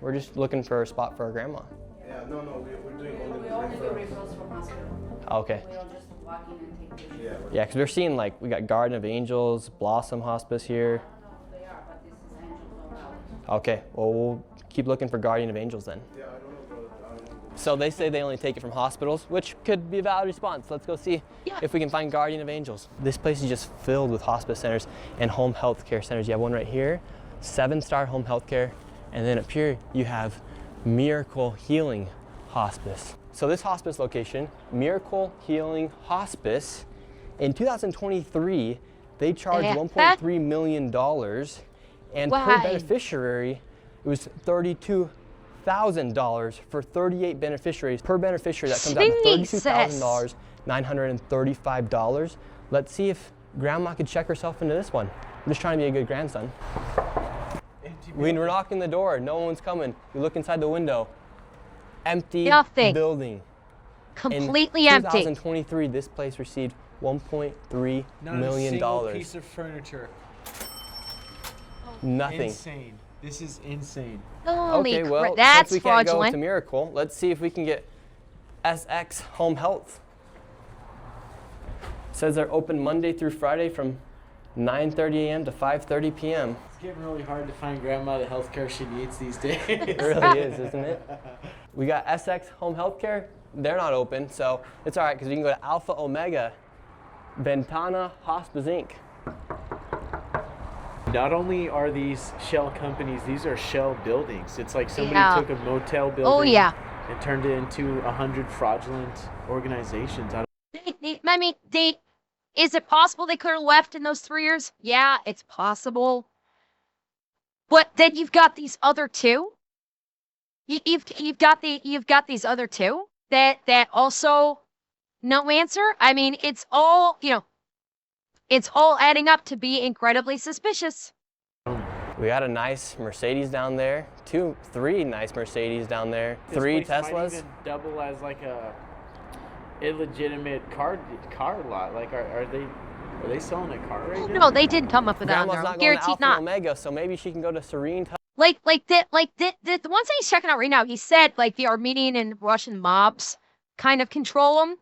We're just looking for a spot for our grandma. Yeah, no, we're doing We only do referrals from hospital. Okay. We don't just walk in and take pictures. Yeah, because we're seeing like, we got Garden of Angels, Blossom Hospice here. No, they are, but this is Angels of Valley. Okay, well, we'll keep looking for Guardian of Angels then. Yeah, I don't know. So they say they only take it from hospitals, which could be a valid response. Let's go see if we can find Guardian of Angels. This place is just filled with hospice centers and home health care centers. You have one right here, 7-star home health care. And then up here, you have Miracle Healing Hospice. So this hospice location, Miracle Healing Hospice, in 2023, they charged $1.3 million, and per beneficiary, it was $32,000 for 38 beneficiaries. Per beneficiary, that comes out to $32,935. Let's see if Grandma could check herself into this one. I'm just trying to be a good grandson. When we're knocking the door, no one's coming. You look inside the window, empty building. Completely empty. In 2023, this place received $1.3 million. Not a single piece of furniture. Nothing. Insane. This is insane. Holy okay, well, that's since we can't fraudulent. go to Miracle, let's see if we can get SX Home Health. It says they're open Monday through Friday from 9:30 a.m. to 5:30 p.m. It's getting really hard to find Grandma the healthcare she needs these days. It really is, isn't it? We got SX Home Healthcare. They're not open, so it's all right because we can go to Alpha Omega Ventana Hospice Inc. Not only are these shell companies, these are shell buildings. It's like somebody took a motel building and turned it into 100 fraudulent organizations. Is it possible they could have left in those 3 years? Yeah, it's possible. But then you've got these other two. You've got these other two that also no answer. I mean, it's all It's all adding up to be incredibly suspicious. We got a nice Mercedes down there. Three nice Mercedes down there. Three Teslas. Might even double as like a illegitimate car lot. Like, are they selling a car right now? No, they didn't come up with that on Grandma's there. not going to Guaranteed Alpha not. and Omega, so maybe she can go to Serene. The ones that he's checking out right now, he said like the Armenian and Russian mobs kind of control them.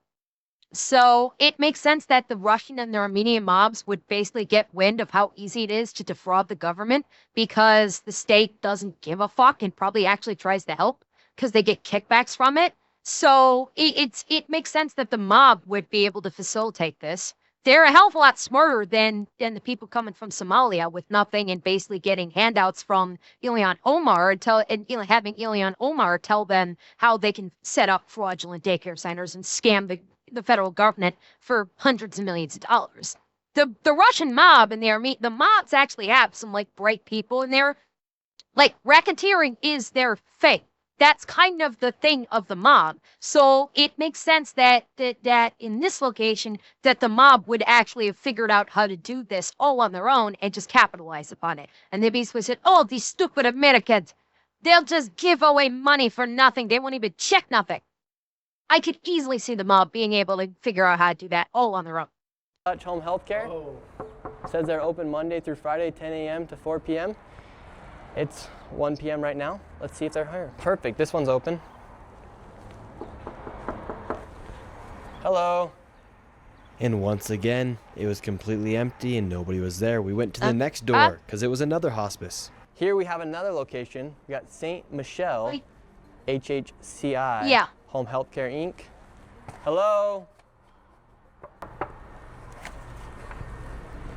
So it makes sense that the Russian and the Armenian mobs would basically get wind of how easy it is to defraud the government because the state doesn't give a fuck and probably actually tries to help because they get kickbacks from it. So it makes sense that the mob would be able to facilitate this. They're a hell of a lot smarter than the people coming from Somalia with nothing and basically getting handouts from Ilhan Omar and having Ilhan Omar tell them how they can set up fraudulent daycare centers and scam the federal government for hundreds of millions of dollars. The Russian mob and the mobs actually have some like bright people, and they're like racketeering is their fate. That's kind of the thing of the mob. So it makes sense that in this location that the mob would actually have figured out how to do this all on their own and just capitalize upon it. And they basically said, "Oh, these stupid Americans, they'll just give away money for nothing. They won't even check nothing." I could easily see the mob being able to figure out how to do that all on their own. Touch Home Healthcare. Says they're open Monday through Friday, 10 a.m. to 4 p.m. It's 1 p.m. right now. Let's see if they're hiring. Perfect. This one's open. Hello. And once again, it was completely empty and nobody was there. We went to the next door because it was another hospice. Here we have another location. We got St. Michelle, HHCI. Yeah. Home Healthcare Inc. Hello?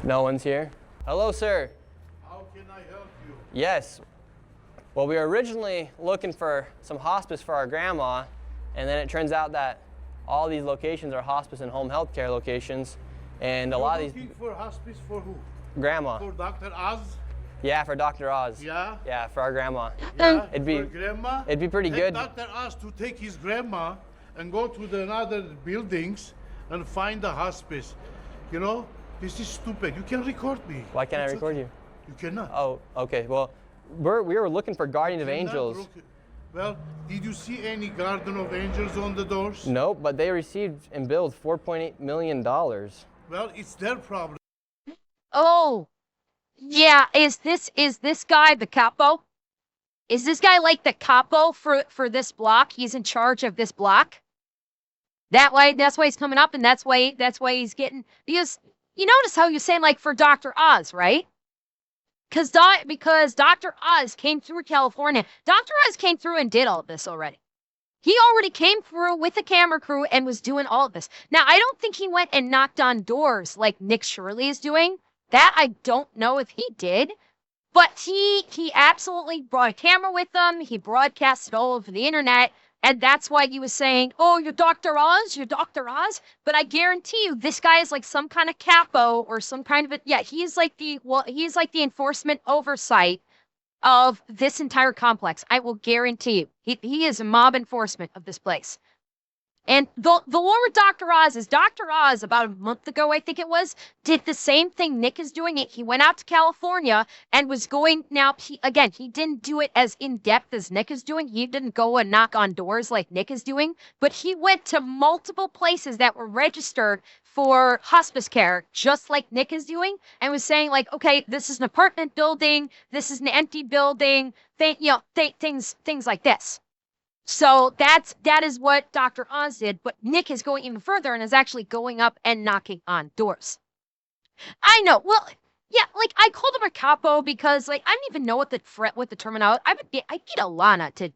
No one's here. Hello, sir. How can I help you? Yes. Well, we were originally looking for some hospice for our grandma, and then it turns out that all these locations are hospice and home healthcare locations, and a lot of these. Looking for hospice for who? Grandma. For Dr. Oz? Yeah, for Dr. Oz. Yeah? Yeah, for our grandma. Yeah, It'd be for grandma? It'd be pretty good. Dr. Oz to take his grandma and go to the other buildings and find the hospice. You know, this is stupid. You can record me. Why can't I record you? You cannot. Oh, okay. Well, we were looking for Guardian of Angels. Well, did you see any Guardian of Angels on the doors? Nope, but they received and billed $4.8 million. Well, it's their problem. Oh, yeah. Is this guy the capo? Is this guy like the capo for this block? He's in charge of this block. That's why he's coming up, and that's why he's getting. Because you notice how you're saying like for Dr. Oz, right? Because Dr. Oz came through California. Dr. Oz came through and did all of this already. He already came through with a camera crew and was doing all of this. Now, I don't think he went and knocked on doors like Nick Shirley is doing. That I don't know if he did. But he absolutely brought a camera with him. He broadcasted all over the internet. And that's why he was saying, "Oh, you're Dr. Oz, you're Dr. Oz." But I guarantee you, this guy is like some kind of capo or some kind of he's like the enforcement oversight of this entire complex. I will guarantee you, he is a mob enforcement of this place. And the lore with Dr. Oz is Dr. Oz, about a month ago, I think it was, did the same thing Nick is doing. He went out to California and was going, now, he didn't do it as in-depth as Nick is doing. He didn't go and knock on doors like Nick is doing, but he went to multiple places that were registered for hospice care, just like Nick is doing, and was saying like, okay, this is an apartment building, this is an empty building, things like this. So that is what Dr. Oz did, but Nick is going even further and is actually going up and knocking on doors. I know. Well, yeah, like I called him a capo because like I don't even know what the terminology. I get Alana to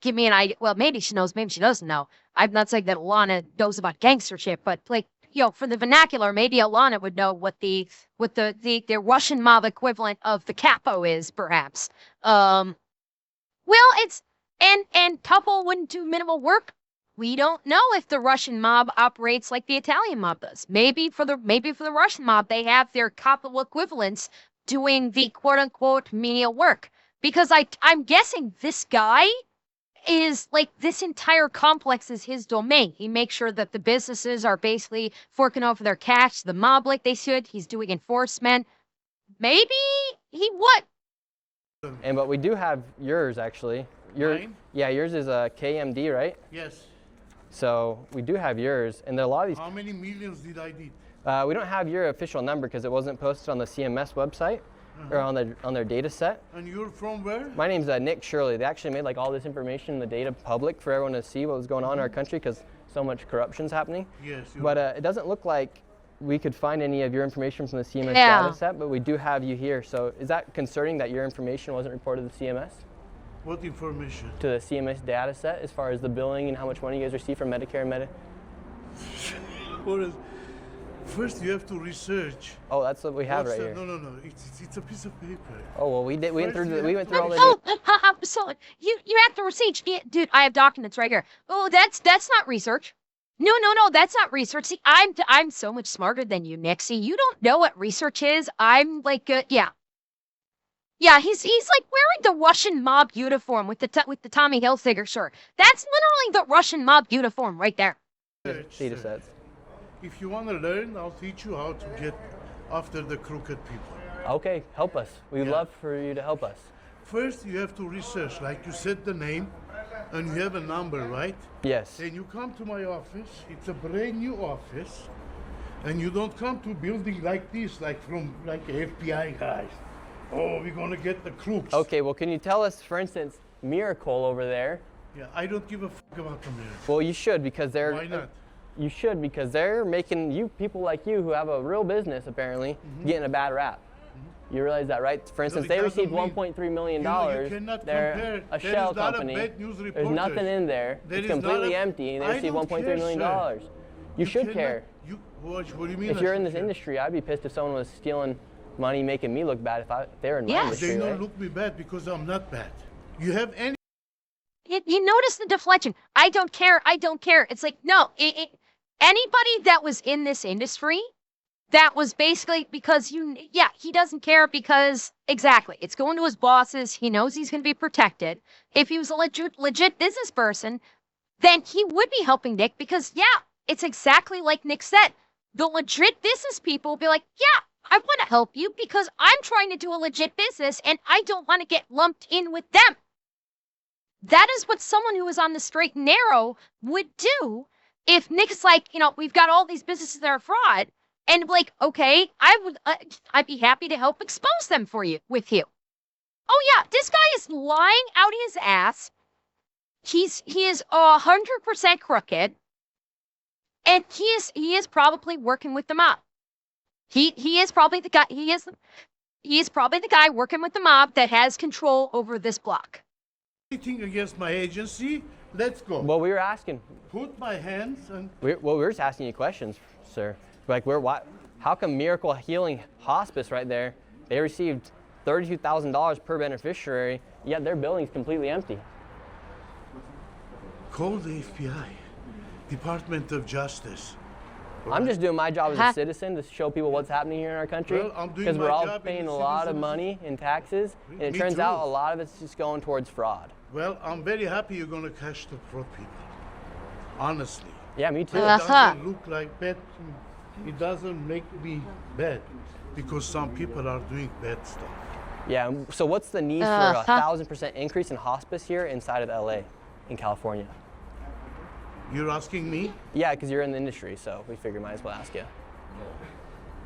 give me an idea. Well, maybe she knows, maybe she doesn't know. I'm not saying that Alana knows about gangster shit, but like for the vernacular, maybe Alana would know what the Russian mob equivalent of the capo is, perhaps. Well, it's. And couple wouldn't do minimal work. We don't know if the Russian mob operates like the Italian mob does. Maybe for the Russian mob, they have their couple equivalents doing the quote unquote menial work. Because I'm guessing this guy is like this entire complex is his domain. He makes sure that the businesses are basically forking over their cash, the mob like they should. He's doing enforcement. Maybe he what? But we do have yours actually. Mine? Yeah, yours is a KMD, right? Yes. So we do have yours, and there are a lot of these. How many millions did I need? We don't have your official number because it wasn't posted on the CMS website or on their data set. And you're from where? My name's Nick Shirley. They actually made like all this information, the data public for everyone to see what was going on in our country because so much corruption's happening. Yes. But it doesn't look like we could find any of your information from the CMS data set, but we do have you here. So is that concerning that your information wasn't reported to the CMS? What information? To the CMS data set as far as the billing and how much money you guys receive from Medicare and First, you have to research. Oh, that's what we have right here. No. It's a piece of paper. Oh well, we went through all the. Oh, so you have to research, dude. I have documents right here. Oh, that's not research. No, that's not research. See, I'm so much smarter than you, Nick. See, you don't know what research is. I'm like, yeah. He's like wearing the Russian mob uniform with the Tommy Hilfiger shirt. That's literally the Russian mob uniform right there. Data sets. If you want to learn, I'll teach you how to get after the crooked people. Okay, help us. We'd love for you to help us. First, you have to research, like you said the name, and you have a number, right? Yes. Then you come to my office. It's a brand new office, and you don't come to a building like this, like FBI guys. Oh, we're gonna get the crooks. Okay, well, can you tell us, for instance, Miracle over there? Yeah, I don't give a fuck about the Miracle. Well, you should because they're. Why not? You should because they're making you people like you who have a real business apparently getting a bad rap. You realize that, right? For instance, they received $1.3 million. They're a shell company. There's nothing in there. It's completely empty, and they received $1.3 million. You should care. What do you mean? If you're in this industry, I'd be pissed if someone was stealing money, making me look bad. If they were in my industry, they don't right? look me bad because I'm not bad. You have any? You notice the deflection. I don't care. It's like no. Anybody that was in this industry, that was basically because he doesn't care because exactly it's going to his bosses. He knows he's going to be protected. If he was a legit business person, then he would be helping Nick because it's exactly like Nick said. The legit business people will be like, I want to help you because I'm trying to do a legit business and I don't want to get lumped in with them. That is what someone who is on the straight and narrow would do. If Nick's like, we've got all these businesses that are fraud, and like, okay, I'd be happy to help expose them with you. Oh yeah, this guy is lying out his ass. He is 100% crooked, and he is probably working with the mob. He is probably the guy. He is probably the guy working with the mob that has control over this block. Anything against my agency? Let's go. Well, we were asking. Put my hands and. We were just asking you questions, sir. Like, how come Miracle Healing Hospice right there, they received $32,000 per beneficiary, yet their building's completely empty? Call the FBI, Department of Justice. I'm just doing my job as a citizen to show people what's happening here in our country. Well, I'm doing because we're my all job paying as a a lot of citizen. money in taxes, and it Me turns too. out a lot of it's just going towards fraud. Well, I'm very happy you're going to catch the fraud people. Honestly. Yeah, me too. It doesn't look like bad. It doesn't make me bad because some people are doing bad stuff. Yeah, so what's the need for a 1,000% increase in hospice here inside of LA, in California? You're asking me? Yeah, because you're in the industry, so we figured might as well ask you.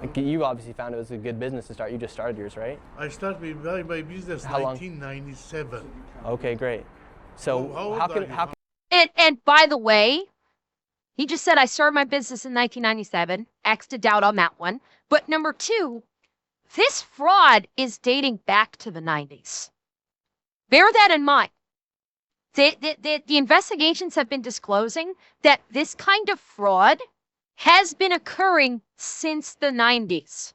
Like, you obviously found it was a good business to start. You just started yours, right? I started my business in 1997. Okay, great. So how can And by the way, he just said I started my business in 1997. X to doubt on that one. But number two, this fraud is dating back to the 90s. Bear that in mind. The investigations have been disclosing that this kind of fraud has been occurring since the 90s.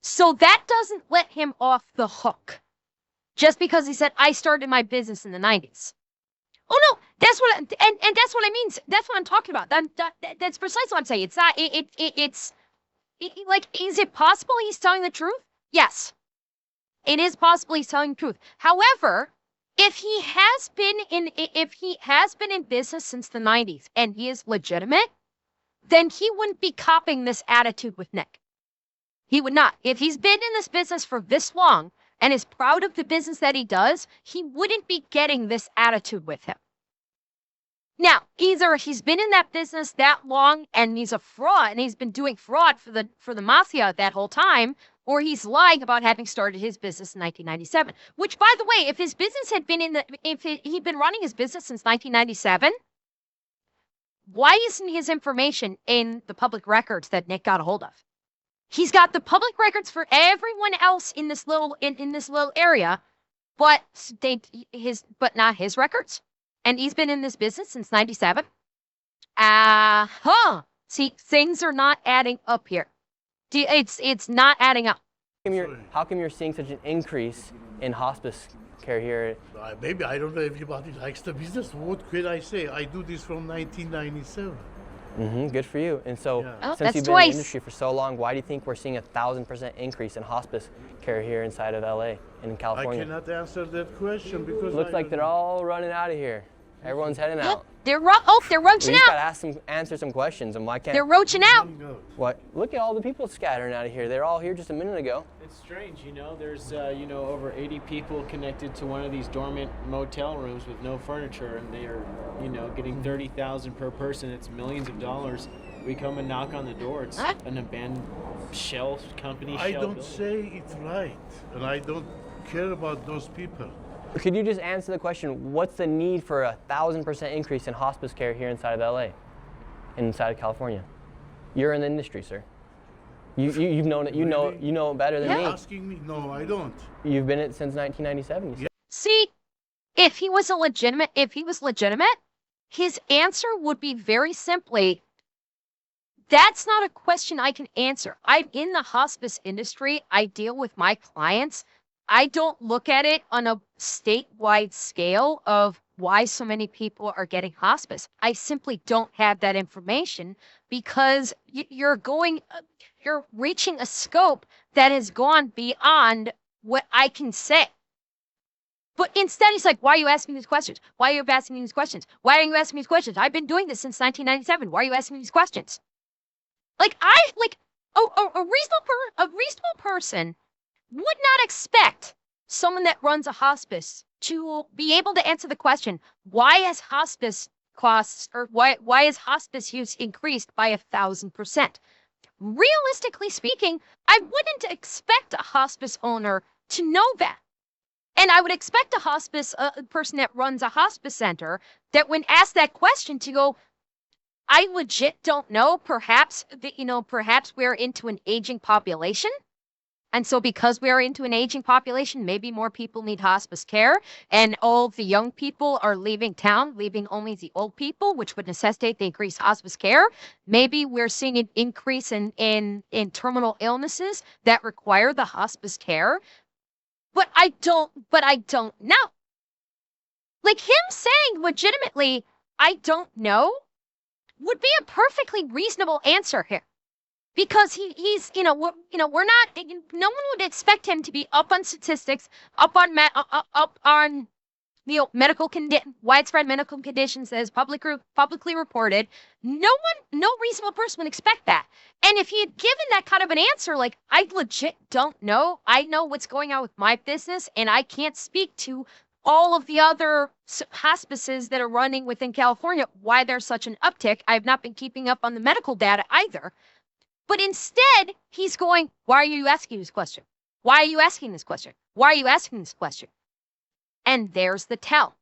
So that doesn't let him off the hook. Just because he said, I started my business in the 90s. Oh no, that's what, and that's what I mean. That's what I'm talking about. That's precisely what I'm saying. It's not, like, is it possible he's telling the truth? Yes. It is possible he's telling the truth. However, if he has been in business since the 90s and he is legitimate, then he wouldn't be copying this attitude with Nick. He would not. If he's been in this business for this long and is proud of the business that he does, he wouldn't be getting this attitude with him. Now, either he's been in that business that long and he's a fraud and he's been doing fraud for the mafia that whole time, or he's lying about having started his business in 1997. Which, by the way, if his business had been he'd been running his business since 1997, why isn't his information in the public records that Nick got a hold of? He's got the public records for everyone else in this little area, but not his records. And he's been in this business since 97. See, things are not adding up here. It's not adding up. How come you're seeing such an increase in hospice care here? Maybe I don't know if everybody likes the business. What could I say? I do this from 1997. Good for you. And so, since you've been in the industry for so long, why do you think we're seeing a 1,000% increase in hospice care here inside of LA and in California? I cannot answer that question because looks like they're all running out of here. Everyone's heading out. They're roaching we out. Gotta answer some questions, and why can't they're roaching out? What? Look at all the people scattering out of here. They're all here just a minute ago. It's strange, you know. There's over 80 people connected to one of these dormant motel rooms with no furniture, and they are, getting $30,000 per person. It's millions of dollars. We come and knock on the door. It's an abandoned shell company. I don't say it's right, and I don't care about those people. Could you just answer the question, what's the need for a 1,000% increase in hospice care here inside of LA, inside of California? You're in the industry, sir. You've known it. You know it better than me. You're asking me? No, I don't. You've been in it since 1997. You said. See, if he was legitimate, his answer would be very simply, that's not a question I can answer. I'm in the hospice industry. I deal with my clients. I don't look at it on a statewide scale of why so many people are getting hospice. I simply don't have that information because you're reaching a scope that has gone beyond what I can say. But instead, he's like, why are you asking these questions? Why are you asking these questions? Why are you asking these questions? I've been doing this since 1997. Why are you asking these questions? A reasonable person would not expect someone that runs a hospice to be able to answer the question, why has hospice costs or why is hospice use increased by 1,000%? Realistically speaking, I wouldn't expect a hospice owner to know that. And I would expect a person that runs a hospice center that when asked that question to go, I legit don't know, perhaps we're into an aging population. And so because we are into an aging population, maybe more people need hospice care, and all the young people are leaving town, leaving only the old people, which would necessitate the increased hospice care. Like we're seeing an increase in terminal illnesses that require the hospice care. But I don't know. Like him saying legitimately, I don't know, would be a perfectly reasonable answer here. Because he's we're not, no one would expect him to be up on statistics, up on widespread medical conditions that is publicly reported. No reasonable person would expect that. And if he had given that kind of an answer, like, I legit don't know, I know what's going on with my business, and I can't speak to all of the other hospices that are running within California, why there's such an uptick. I've not been keeping up on the medical data either. But instead, he's going, why are you asking this question? Why are you asking this question? Why are you asking this question? And there's the tell.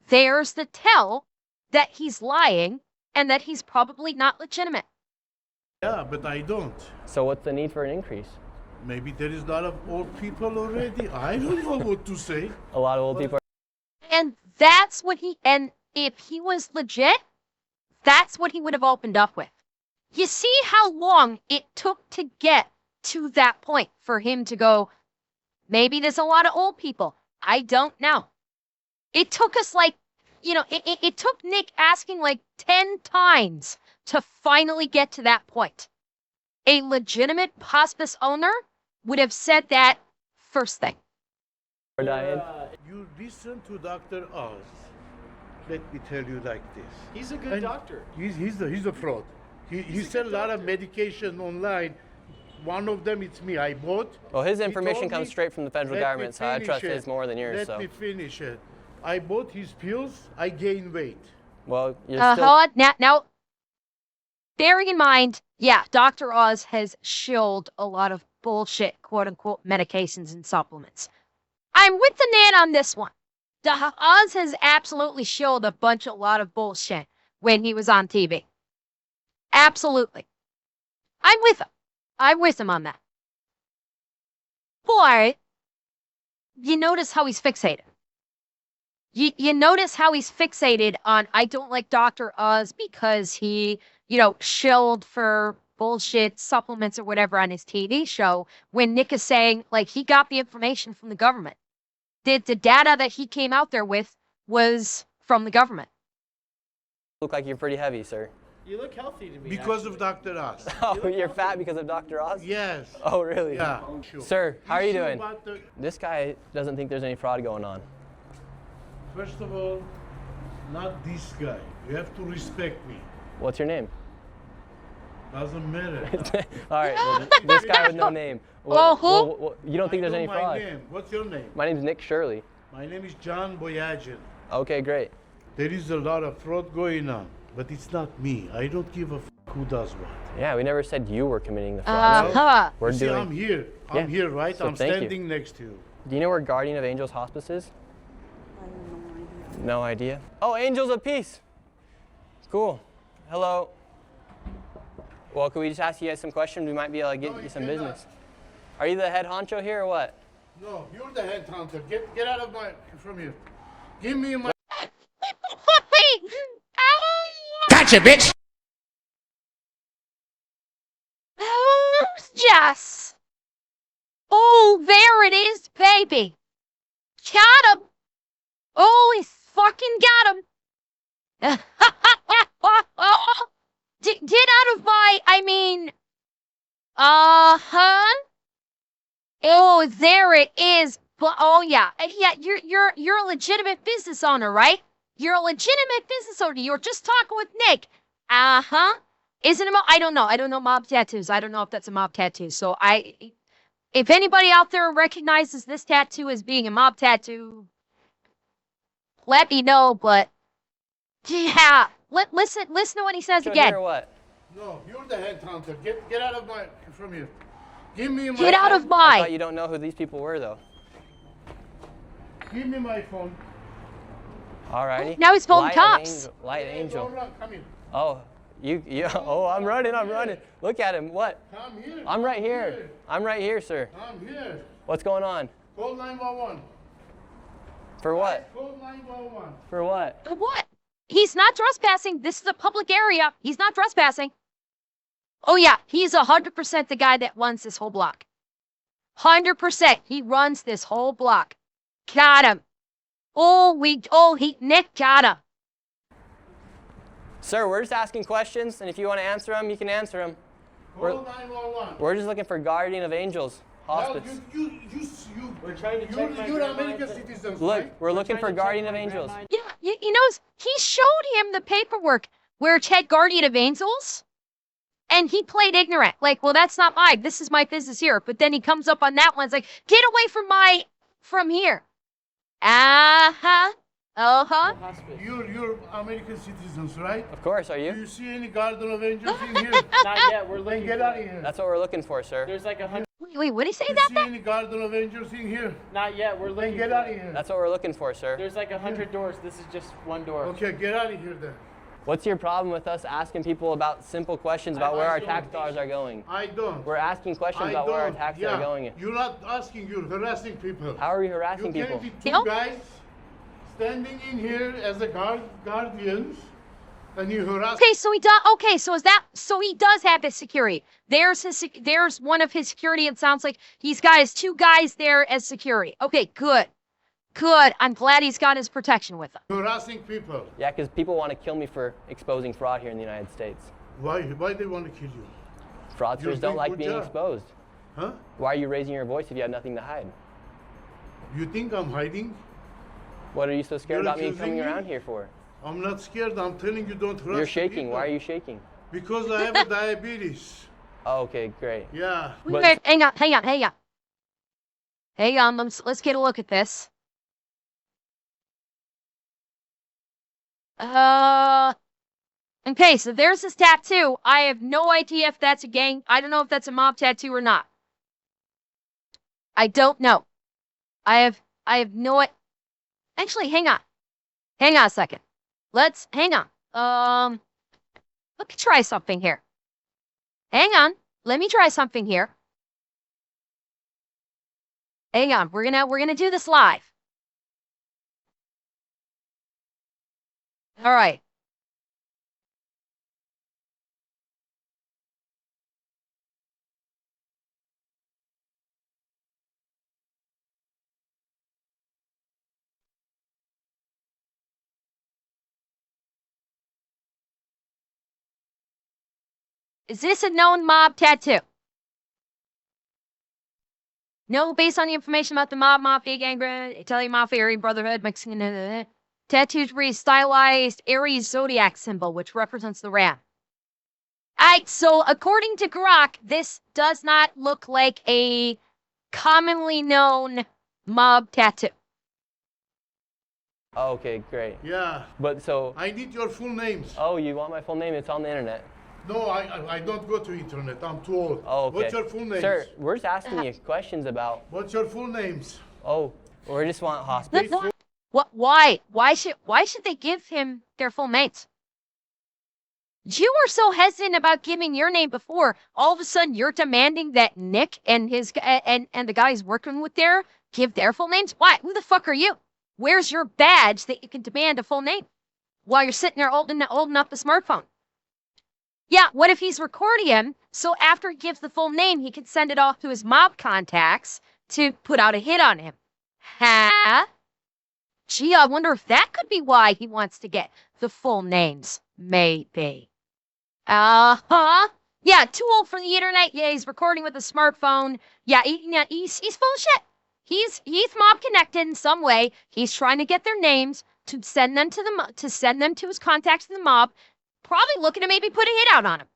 There's the tell that he's lying and that he's probably not legitimate. Yeah, but I don't. So what's the need for an increase? Maybe there is a lot of old people already. I don't know what to say. A lot of old people. And if he was legit, that's what he would have opened up with. You see how long it took to get to that point for him to go, maybe there's a lot of old people. I don't know. It took us it took Nick asking 10 times to finally get to that point. A legitimate hospice owner would have said that first thing. You you listen to Dr. Oz, let me tell you like this. He's a good doctor. He's a fraud. He sell a lot of medication online. One of them, it's me. I bought. Well, his information comes straight from the federal government, so I trust his more than yours. Let me finish it. I bought his pills. I gained weight. Well, you're still... Now, bearing in mind, yeah, Dr. Oz has shilled a lot of bullshit, quote-unquote, medications and supplements. I'm with the man on this one. Oz has absolutely shilled a lot of bullshit when he was on TV. Absolutely. I'm with him. I'm with him on that. Boy, you notice how he's fixated. You notice how he's fixated on, I don't like Dr. Oz because he, shilled for bullshit supplements or whatever on his TV show, when Nick is saying, like, he got the information from the government. The data that he came out there with was from the government. Look like you're pretty heavy, sir. You look healthy to me. Because of Dr. Oz. Oh, you're fat because of Dr. Oz? Yes. Oh, really? Yeah. Sure. Sir, how are you doing? This guy doesn't think there's any fraud going on. First of all, not this guy. You have to respect me. What's your name? Doesn't matter. All right, well, this guy with no name. You don't think there's any fraud? Name. What's your name? My name's Nick Shirley. My name is John Boyagin. Okay, great. There is a lot of fraud going on, but it's not me. I don't give a who does what. Yeah, we never said you were committing the fraud. We're doing. I'm here. I'm here, right? So I'm standing next to you. Do you know where Guardian of Angels Hospice is? No idea. Oh, Angels of Peace. Cool. Hello. Well, could we just ask you guys some questions? We might be able to get you some business. Are you the head honcho here or what? No, you're the head honcho. Get out of from here. Give me my. Gotcha, bitch. Jess. Oh, there it is, baby. Got him. Oh, he's fucking got him. Get out of my, Oh, there it is. But oh yeah, you're a legitimate business owner, right? You're a legitimate business owner. You were just talking with Nick. Isn't it? I don't know. I don't know mob tattoos. I don't know if that's a mob tattoo. So if anybody out there recognizes this tattoo as being a mob tattoo, let me know. But yeah. Listen to what he says again. Or what? No, you're the head hunter. Get out of from here. Give me my Get out of my. I thought you don't know who these people were, though. Give me my phone. Alrighty. Now he's pulling cops. Light Angel. Come here. Oh, you. Oh, I'm running. Look at him. What? Come here. I'm right here. I'm right here, sir. I'm here. What's going on? Call 911. For what? Call 911. For what? For what? He's not trespassing. This is a public area. He's not trespassing. Oh, yeah. He's 100% the guy that runs this whole block. 100%. He runs this whole block. Got him. Nick got him. Sir, we're just asking questions, and if you want to answer them, you can answer them. Call 911. We're just looking for Guardian of Angels Hospice. We're trying to check you're American citizens, Look, right? we're looking for Guardian of Angels. Yeah, he showed him the paperwork where it had Guardian of Angels, and he played ignorant. Like, well, that's not mine. This is my business here. But then he comes up on that one. It's like, get away from here. You're American citizens, right? Of course, are you? Do you see any Guardian of Angels in here? Not yet. We're looking. Get out of here. That's what we're looking for, sir. There's like 100. Wait, what did he say Do you see any Guardian of Angels in here? Not yet. We're looking. Get out of here. That's what we're looking for, sir. There's like 100 doors. This is just one door. Okay, get out of here then. What's your problem with us asking people about simple questions about where our tax dollars are going? I don't. We're asking questions about where our taxes are going. You're not asking, you're harassing people. How are we harassing you people? You can't be two guys standing in here as the guardians, and you harass. Okay, so he does. Okay, so he does have his security. There's one of his security. It sounds like he's got his two guys there as security. Okay, good. I'm glad he's got his protection with him. Harassing people. Yeah, because people want to kill me for exposing fraud here in the United States. Why they want to kill you? Fraudsters don't like being exposed. Huh? Why are you raising your voice if you have nothing to hide? You think I'm hiding? What are you so scared about me accusing coming me? around here for? I'm not scared. I'm telling you, don't trust You're shaking. people. Why are you shaking? Because I have a diabetes. Oh, okay, great. Yeah. Wait, hang on. Hang on, let's get a look at this. Okay, so there's this tattoo. I have no idea if that's a gang. I don't know if that's a mob tattoo or not. I don't know. I have no. Actually, hang on. Hang on a second. Hang on. Let me try something here. Hang on. Let me try something here. Hang on. We're gonna do this live. All right. Is this a known mob tattoo? No, based on the information about the mob, mafia, gang, Italian mafia, Aryan brotherhood, Mexican. Tattoos read stylized Aries zodiac symbol, which represents the ram. Alright, so according to Grok, this does not look like a commonly known mob tattoo. Oh, okay, great. Yeah. But so... I need your full names. Oh, you want my full name? It's on the internet. No, I don't go to internet. I'm too old. Oh, okay. What's your full names? Sir, we're just asking you questions about... What's your full names? Oh, we just want hospice. What? Why? Why should they give him their full names? You were so hesitant about giving your name before. All of a sudden, you're demanding that Nick and his and the guy he's working with there give their full names. Why? Who the fuck are you? Where's your badge that you can demand a full name while you're sitting there holding up the smartphone? Yeah, what if he's recording him, so after he gives the full name, he can send it off to his mob contacts to put out a hit on him? Huh? Gee, I wonder if that could be why he wants to get the full names. Maybe. Uh-huh. Yeah, too old for the internet. Yeah, he's recording with a smartphone. Yeah, he's full of shit. He's mob connected in some way. He's trying to get their names to send them to his contacts in the mob. Probably looking to maybe put a hit out on him.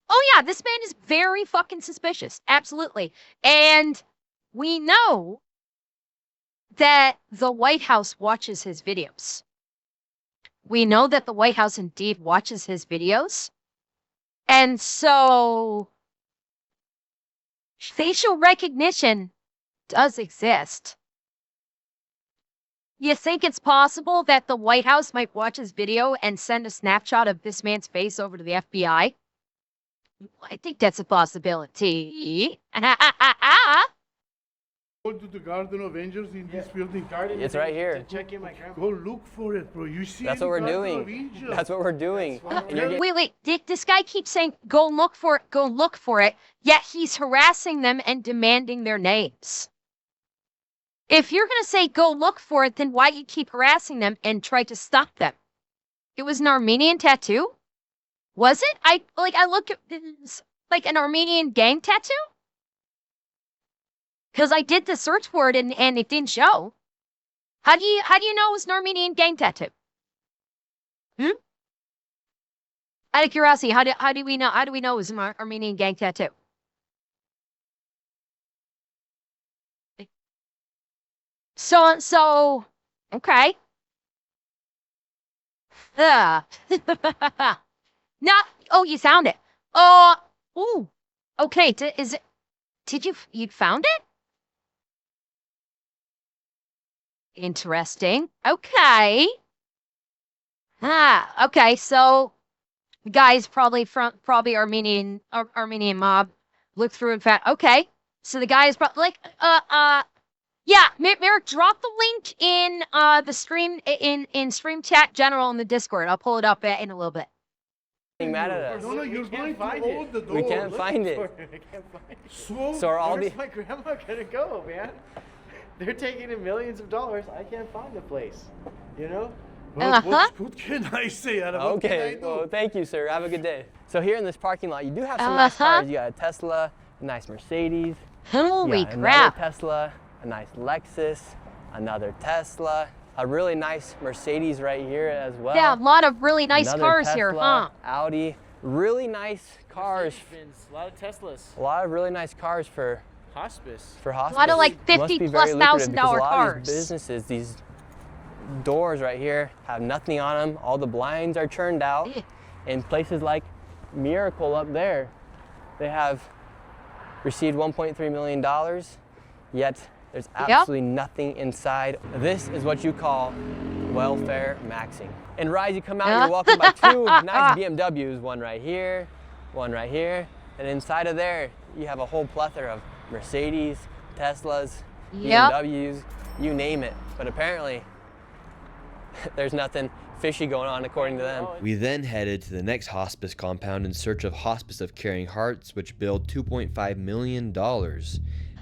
Oh yeah, this man is very fucking suspicious. Absolutely. And we know that the White House watches his videos. We know that the White House indeed watches his videos. And so facial recognition does exist. You think it's possible that the White House might watch his video and send a snapshot of this man's face over to the FBI? I think that's a possibility. Go to the Garden of Angels in this building. It's right here. To check in my grandma. Go look for it, bro. You see That's what we're doing. That's what we're doing. Wait. This guy keeps saying, go look for it, yet he's harassing them and demanding their names. If you're going to say, go look for it, then why do you keep harassing them and try to stop them? It was an Armenian tattoo? Was it? I look at this, like an Armenian gang tattoo? Because I did the search for it and it didn't show. How do you know it was an Armenian gang tattoo? Out of curiosity, how do we know it was an Armenian gang tattoo? So okay. You found it. Ooh. Okay, you found it? Interesting. Okay. Okay, so the guy's probably Armenian mob. Look through and found, okay. So the guy is probably yeah, Merrick, drop the link in the stream in stream chat general in the Discord. I'll pull it up in a little bit. Mad at us. No, you're going to hold the door. We can't find it. I can't find it. So are all Where's my grandma gonna go, man? They're taking in millions of dollars. I can't find the place. You know? Well, what can I say? Okay, well, thank you, sir. Have a good day. So here in this parking lot, you do have some nice cars. You got a Tesla, a nice Mercedes. Holy crap. Another Tesla, a nice Lexus, another Tesla. A really nice Mercedes right here as well. Yeah, a lot of really nice Another cars Tesla, here, huh? Audi, really nice cars. A lot of Teslas. A lot of really nice cars for Hospice. For hospice. A lot of like Must be $50+ very lucrative thousand because dollar a lot cars. of these businesses, these doors right here have nothing on them. All the blinds are turned out. In places like Miracle up there, they have received $1.3 million, yet there's absolutely nothing inside. This is what you call welfare maxing. And Rise, you come out, you're welcomed by two nice BMWs, one right here, and inside of there, you have a whole plethora of Mercedes, Teslas, BMWs, you name it. But apparently, there's nothing fishy going on according to them. We then headed to the next hospice compound in search of Hospice of Caring Hearts, which billed $2.5 million.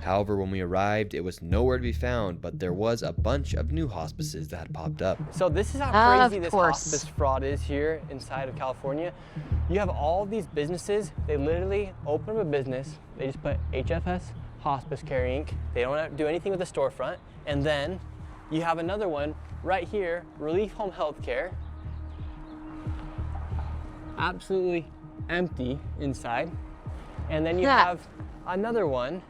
However, when we arrived, it was nowhere to be found, but there was a bunch of new hospices that had popped up. So this is how crazy this hospice fraud is here inside of California. You have all these businesses, they literally open up a business, they just put HFS Hospice Care Inc. They don't do anything with the storefront. And then you have another one right here, Relief Home Healthcare. Absolutely empty inside. And then you have another one,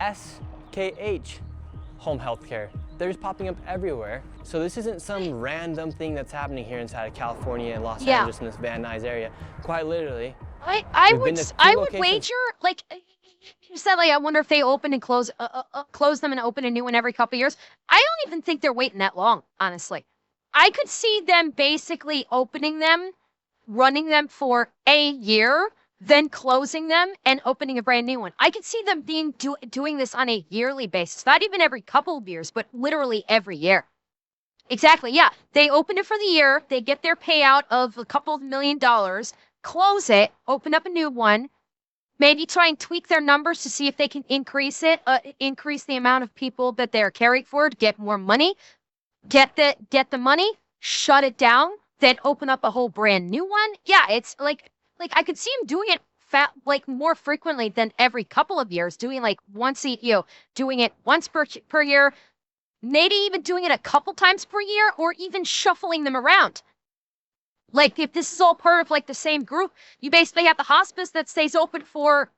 SKH Home Healthcare. They're just popping up everywhere. So this isn't some random thing that's happening here inside of California and Los Angeles in this Van Nuys area. Quite literally. I would wager, like, you said, like, I wonder if they open and close them and open a new one every couple years. I don't even think they're waiting that long, honestly. I could see them basically opening them, running them for a year, then closing them and opening a brand new one. I could see them doing this on a yearly basis, not even every couple of years, but literally every year. Exactly, yeah. They open it for the year, they get their payout of a couple of $1 million, close it, open up a new one, maybe try and tweak their numbers to see if they can increase it, increase the amount of people that they're caring for to get more money, get the money, shut it down, then open up a whole brand new one. Yeah, it's like I could see him doing it more frequently than every couple of years, doing like doing it once per year, maybe even doing it a couple times per year, or even shuffling them around. Like, if this is all part of like the same group, you basically have the hospice that stays open for,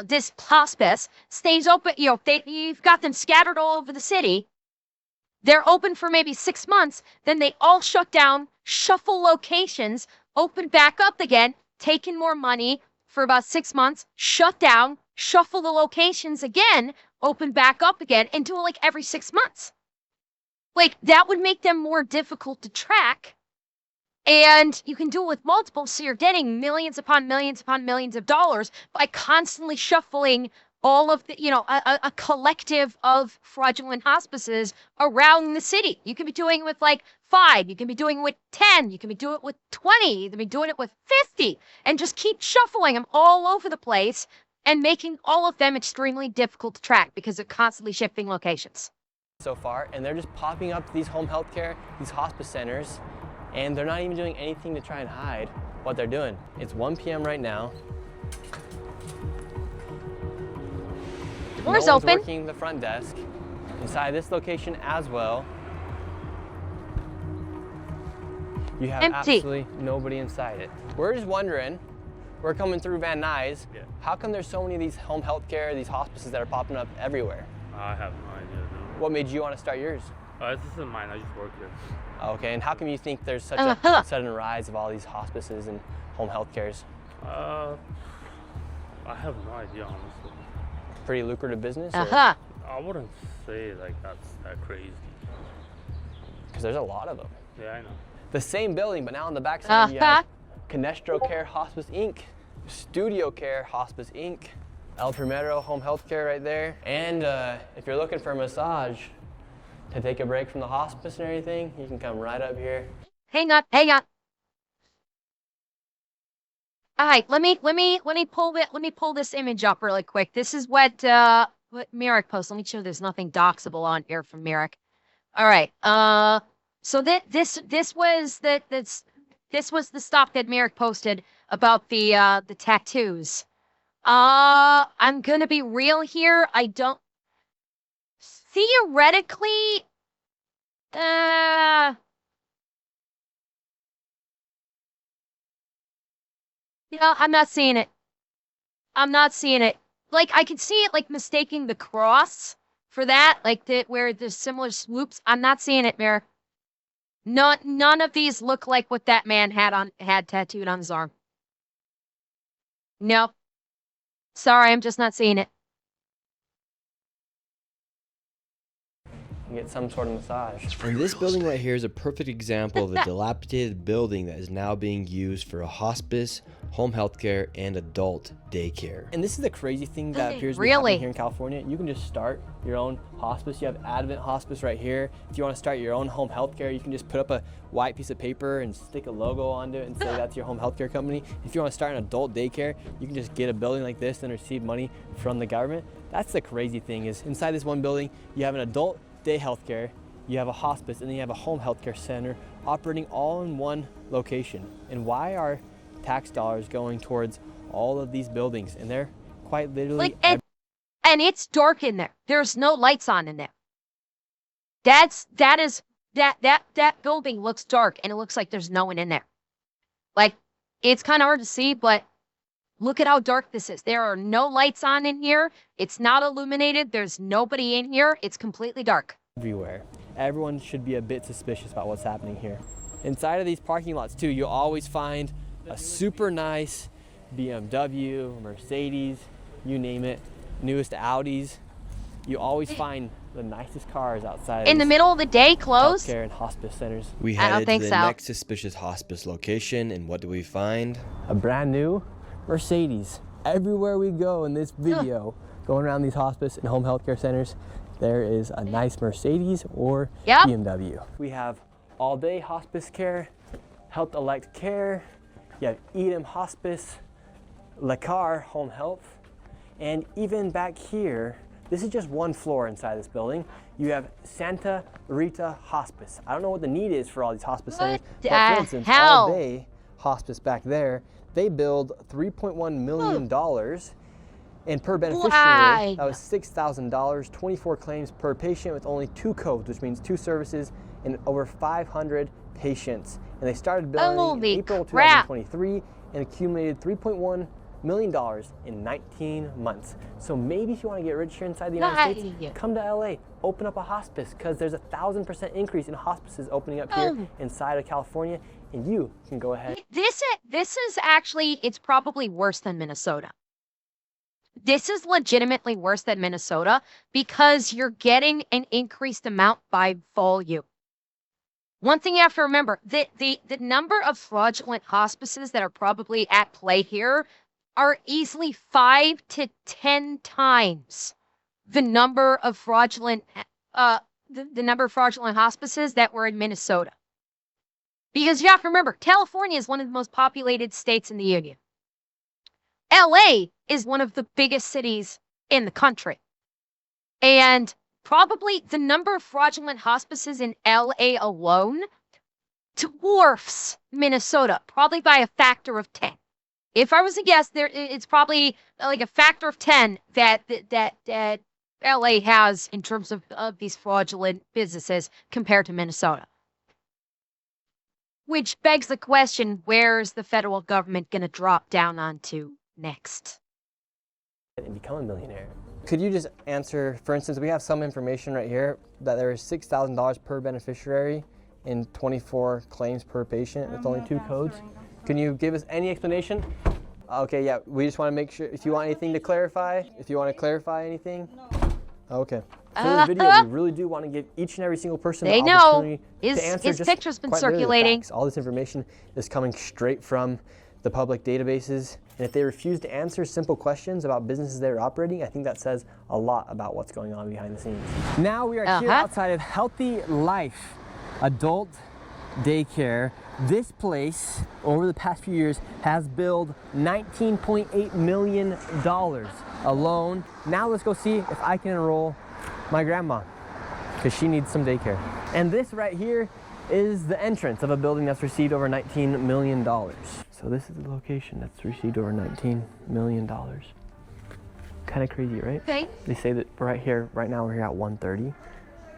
this hospice stays open, you've got them scattered all over the city. They're open for maybe 6 months, then they all shut down, shuffle locations, open back up again, take in more money for about 6 months, shut down, shuffle the locations again, open back up again, and do it like every 6 months. Like, that would make them more difficult to track. And you can do it with multiple, so you're getting millions upon millions upon millions of dollars by constantly shuffling all of the, a collective of fraudulent hospices around the city. You can be doing it with like 5, you can be doing it with 10, you can be doing it with 20, you can be doing it with 50, and just keep shuffling them all over the place and making all of them extremely difficult to track because they're constantly shifting locations. So far, and they're just popping up these home health care, these hospice centers, and they're not even doing anything to try and hide what they're doing. It's 1 p.m. right now. Door's no one's open. Working the front desk. Inside this location as well, you have empty. Absolutely nobody inside it. We're just wondering, we're coming through Van Nuys, how come there's so many of these home health care, these hospices that are popping up everywhere? I have no idea. No. What made you want to start yours? This isn't mine, I just work here. Okay, and how come you think there's such a sudden rise of all these hospices and home health cares? I have no idea, honestly. Pretty lucrative business? I wouldn't say like that's that crazy. Because there's a lot of them. Yeah, I know. The same building, but now on the back side you have Canestro Care Hospice Inc., Studio Care Hospice Inc., El Primero Home Health Care right there. And if you're looking for a massage to take a break from the hospice and everything, you can come right up here. Hang on. All right, let me pull this image up really quick. This is what Merrick posted. Let me show there's nothing doxable on here from Merrick. All right. So this was the stuff that Merrick posted about the tattoos. I'm gonna be real here. Theoretically, Yeah, I'm not seeing it. I'm not seeing it. Like, I can see it, like, mistaking the cross for that, like, where there's similar swoops. I'm not seeing it, Mayor. None of these look like what that man had tattooed on his arm. Nope. Sorry, I'm just not seeing it. Get some sort of massage. And this building right here is a perfect example of a dilapidated building that is now being used for a hospice, home health care, and adult daycare. And this is the crazy thing that appears to be Really? happening here in California. You can just start your own hospice. You have Advent Hospice right here. If you want to start your own home health care, you can just put up a white piece of paper and stick a logo onto it and say that's your home health care company. If you want to start an adult daycare, you can just get a building like this and receive money from the government. That's the crazy thing, is inside this one building, you have an adult day healthcare, you have a hospice, and then you have a home healthcare center operating all in one location. And why are tax dollars going towards all of these buildings? And they're quite literally Like, and it's dark in there. There's no lights on in there. That building looks dark, and it looks like there's no one in there. Like, it's kind of hard to see, but look at how dark this is. There are no lights on in here. It's not illuminated. There's nobody in here. It's completely dark. everywhere. Everyone should be a bit suspicious about what's happening here. Inside of these parking lots too, you'll always find a super nice BMW, Mercedes, you name it, newest Audis. You always find the nicest cars outside in the middle of the day, closed? Healthcare and hospice centers. We headed to the next suspicious hospice location, and what do we find? A brand new Mercedes. Everywhere we go in this video, going around these hospice and home healthcare centers, there is a nice Mercedes or BMW. We have all-day hospice care, Health Elect Care, you have Edom Hospice, Lacar Home Health, and even back here, this is just one floor inside this building. You have Santa Rita Hospice. I don't know what the need is for all these hospice centers, but for instance, all-day hospice back there, they billed $3.1 million, and per beneficiary, that was $6,000, 24 claims per patient with only 2 codes, which means 2 services and over 500 patients. And they started billing in April 2023 and accumulated $3.1 million in 19 months. So maybe if you want to get rich here inside the United States, come to LA, open up a hospice, because there's 1,000% increase in hospices opening up here inside of California, and you can go ahead. This is actually, it's probably worse than Minnesota. This is legitimately worse than Minnesota because you're getting an increased amount by volume. One thing you have to remember, the number of fraudulent hospices that are probably at play here are easily 5 to 10 times the number of fraudulent the number of fraudulent hospices that were in Minnesota. Because you have to remember, California is one of the most populated states in the union. LA is one of the biggest cities in the country. And probably the number of fraudulent hospices in LA alone dwarfs Minnesota, probably by a factor of 10. If I was to guess, it's probably like a factor of 10 that LA has in terms of these fraudulent businesses compared to Minnesota. Which begs the question, where's the federal government going to drop down onto next? And become a millionaire. Could you just answer, for instance, we have some information right here that there is $6,000 per beneficiary and 24 claims per patient with only 2 codes. Can you give us any explanation? Okay, yeah, we just want to make sure, if you want anything to clarify, if you want to clarify anything. Okay. For this video, we really do want to give each and every single person the opportunity to answer. His picture's been circulating. All this information is coming straight from the public databases. And if they refuse to answer simple questions about businesses they're operating, I think that says a lot about what's going on behind the scenes. Now we are here outside of Healthy Life Adult Daycare. This place, over the past few years, has billed $19.8 million alone. Now let's go see if I can enroll my grandma, because she needs some daycare. And this right here is the entrance of a building that's received over $19 million. So this is the location that's received over $19 million. Kind of crazy, right? Okay. They say that right here, right now we're here at 1:30.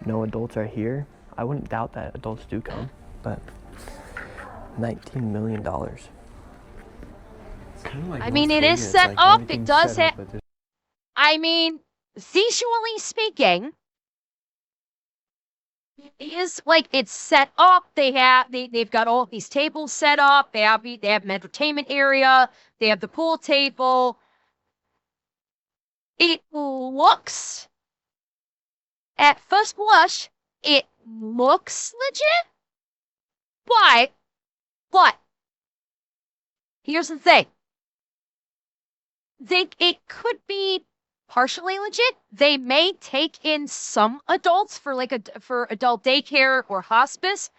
No adults are here. I wouldn't doubt that adults do come, but $19 million. I mean, it is set up. It does have. I mean, visually speaking, it is like it's set up. They've got all of these tables set up. They have an entertainment area. They have the pool table. It looks, at first blush, it looks legit, but here's the thing. It could be partially legit. They may take in some adults for for adult daycare or hospice,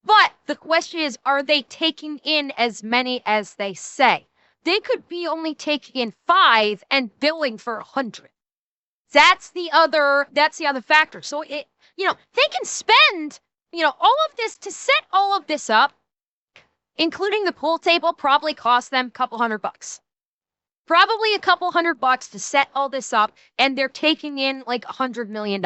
but the question is, are they taking in as many as they say? They could be only taking in 5 and billing for 100. That's the other factor. So they can spend, all of this to set all of this up, including the pool table, probably cost them a couple $100. Probably a couple $100 to set all this up, and they're taking in like $100 million.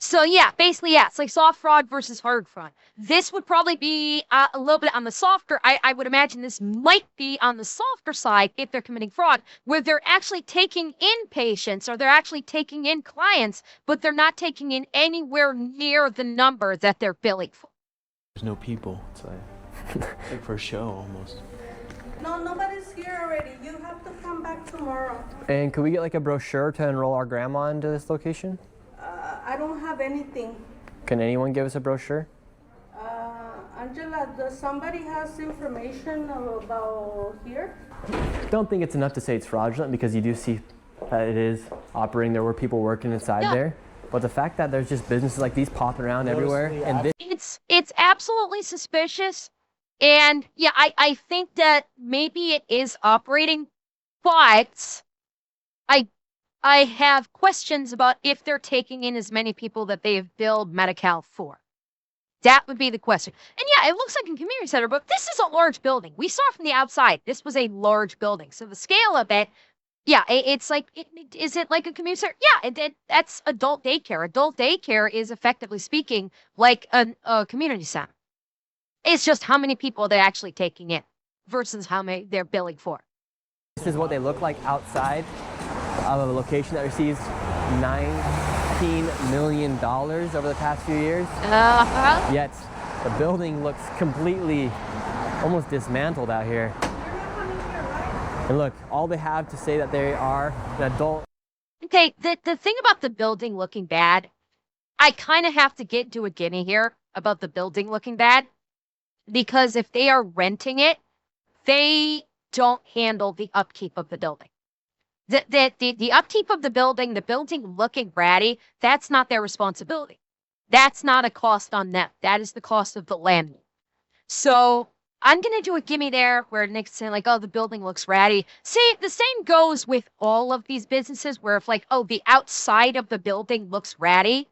So yeah, basically, yeah, it's like soft fraud versus hard fraud. This would probably be a little bit on the softer. I would imagine this might be on the softer side if they're committing fraud, where they're actually taking in patients or they're actually taking in clients, but they're not taking in anywhere near the number that they're billing for. There's no people. It's like for a show almost. No, nobody's here already. You have to come back tomorrow. And could we get like a brochure to enroll our grandma into this location? I don't have anything. Can anyone give us a brochure? Angela, does somebody has information about here? I don't think it's enough to say it's fraudulent because you do see that it is operating. There were people working inside there. But the fact that there's just businesses like these popping around everywhere, and it's absolutely suspicious. And yeah, I think that maybe it is operating, but I have questions about if they're taking in as many people that they have billed Medi-Cal for. That would be the question. And yeah, it looks like a community center, but this is a large building. We saw from the outside, this was a large building. So the scale of it, yeah, it's like, is it like a community center? Yeah, that's adult daycare. Adult daycare is, effectively speaking, like a community center. It's just how many people they're actually taking in versus how many they're billing for. This is what they look like outside of a location that receives $19 million over the past few years. Yet the building looks completely, almost dismantled out here. And look, all they have to say that they are an adult. Okay, the thing about the building looking bad, I kind of have to get to a guinea here about the building looking bad. Because if they are renting it, they don't handle the upkeep of the building. The upkeep of the building looking ratty, that's not their responsibility. That's not a cost on them. That is the cost of the landlord. So I'm going to do a gimme there where Nick's saying like, oh, the building looks ratty. See, the same goes with all of these businesses where if like, oh, the outside of the building looks ratty,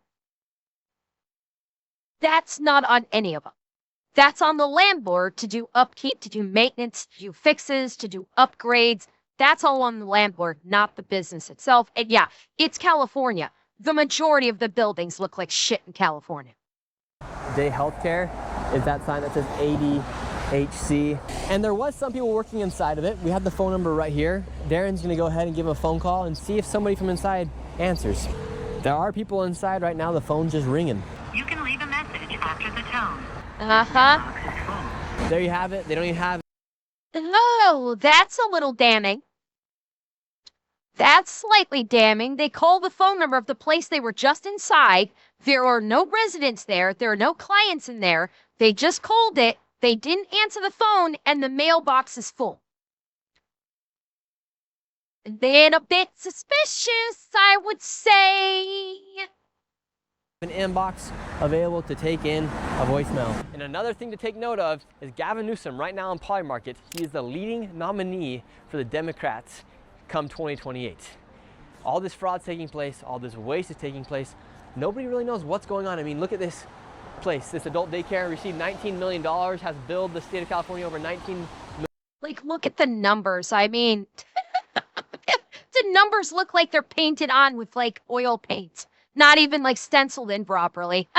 that's not on any of them. That's on the landlord to do upkeep, to do maintenance, to do fixes, to do upgrades. That's all on the landlord, not the business itself. And yeah, it's California. The majority of the buildings look like shit in California. Day Healthcare is that sign that says ADHC. And there was some people working inside of it. We have the phone number right here. Darren's gonna go ahead and give him a phone call and see if somebody from inside answers. There are people inside right now. The phone's just ringing. You can leave a message after the tone. There you have it. They don't even have it. Oh, that's a little damning. That's slightly damning. They called the phone number of the place they were just inside. There are no residents there. There are no clients in there. They just called it. They didn't answer the phone, and the mailbox is full. Then a bit suspicious, I would say. An inbox available to take in a voicemail. And another thing to take note of is Gavin Newsom right now in Polymarket. He is the leading nominee for the Democrats come 2028. All this fraud's taking place, all this waste is taking place. Nobody really knows what's going on. I mean, look at this place. This adult daycare received $19 million, has billed the state of California over $19 million. Like, look at the numbers. I mean, the numbers look like they're painted on with like oil paint. Not even like stenciled in properly.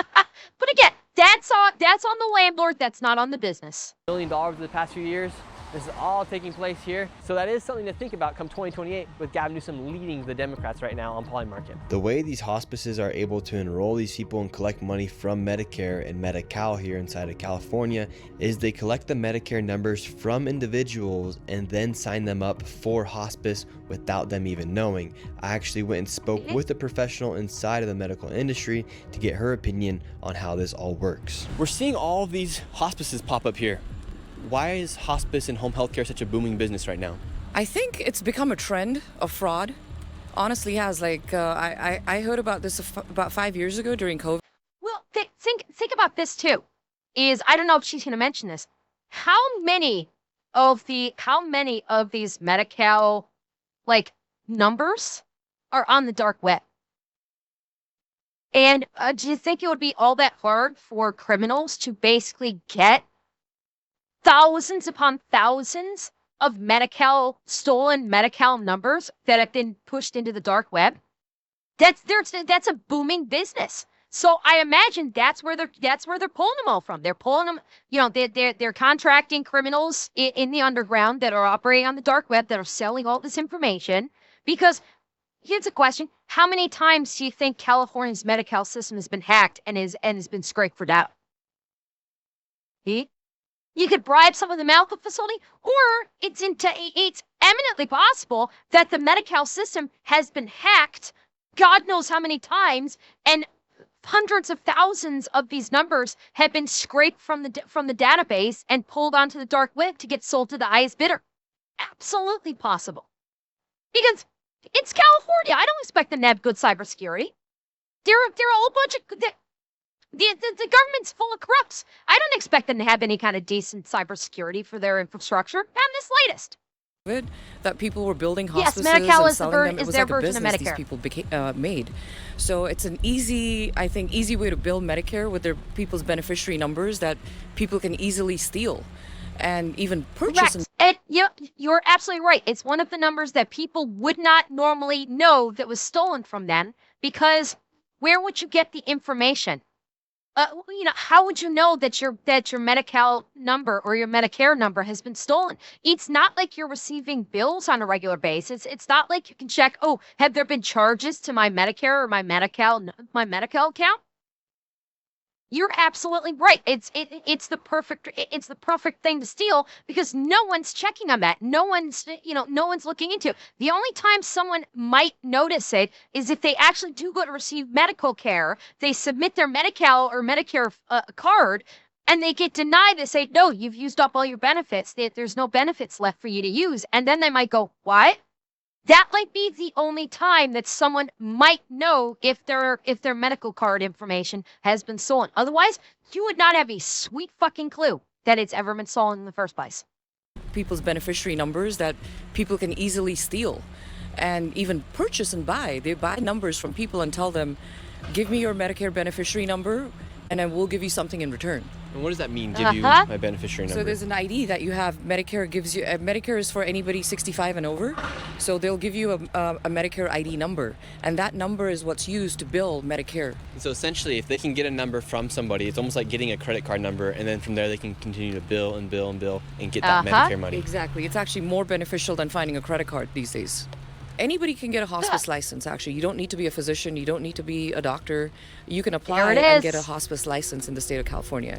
But again, that's on the landlord. That's not on the business. $1 billion over the past few years. This is all taking place here. So that is something to think about come 2028 with Gavin Newsom leading the Democrats right now on Poly Market. The way these hospices are able to enroll these people and collect money from Medicare and Medi-Cal here inside of California is they collect the Medicare numbers from individuals and then sign them up for hospice without them even knowing. I actually went and spoke with a professional inside of the medical industry to get her opinion on how this all works. We're seeing all of these hospices pop up here. Why is hospice and home health care such a booming business right now? I think it's become a trend of fraud. Honestly has. Like, I heard about this about 5 years ago during COVID. Well, think about this too. I don't know if she's going to mention this. How many of these Medi-Cal numbers are on the dark web? And do you think it would be all that hard for criminals to basically get thousands upon thousands of stolen Medi-Cal numbers that have been pushed into the dark web? That's a booming business. So I imagine that's where they're pulling them all from. They're pulling them, they're contracting criminals in the underground that are operating on the dark web that are selling all this information. Because here's a question: how many times do you think California's Medi-Cal system has been hacked and has been scraped for data? You could bribe some of the medical facility, or it's eminently possible that the Medi-Cal system has been hacked God knows how many times, and hundreds of thousands of these numbers have been scraped from the database and pulled onto the dark web to get sold to the highest bidder. Absolutely possible. Because it's California. I don't expect them to have good cybersecurity. They're a whole bunch of... The government's full of corrupts. I don't expect them to have any kind of decent cybersecurity for their infrastructure. Not this latest. That people were building hospices Medi-Cal and is selling them. It was their like a version of business these Medicare. people made. So it's an easy way to build Medicare with their people's beneficiary numbers that people can easily steal and even purchase. Correct. You're absolutely right. It's one of the numbers that people would not normally know that was stolen from them, because where would you get the information? How would you know that your Medi-Cal number or your Medicare number has been stolen? It's not like you're receiving bills on a regular basis. It's not like you can check, have there been charges to my Medicare or my Medi-Cal account? You're absolutely right. It's the perfect thing to steal, because no one's checking on that. No one's looking into it. The only time someone might notice it is if they actually do go to receive medical care. They submit their Medi-Cal or Medicare card, and they get denied. They say, no, you've used up all your benefits. There's no benefits left for you to use. And then they might go, what? That might be the only time that someone might know if their medical card information has been stolen. Otherwise, you would not have a sweet fucking clue that it's ever been stolen in the first place. People's beneficiary numbers that people can easily steal and even purchase and buy. They buy numbers from people and tell them, give me your Medicare beneficiary number and I will give you something in return. And what does that mean, give you my beneficiary number? So there's an ID that you have. Medicare gives you, Medicare is for anybody 65 and over. So they'll give you a Medicare ID number. And that number is what's used to bill Medicare. So essentially, if they can get a number from somebody, it's almost like getting a credit card number, and then from there they can continue to bill and bill and bill and get that Medicare money. Exactly. It's actually more beneficial than finding a credit card these days. Anybody can get a hospice license, actually. You don't need to be a physician. You don't need to be a doctor. You can apply and get a hospice license in the state of California.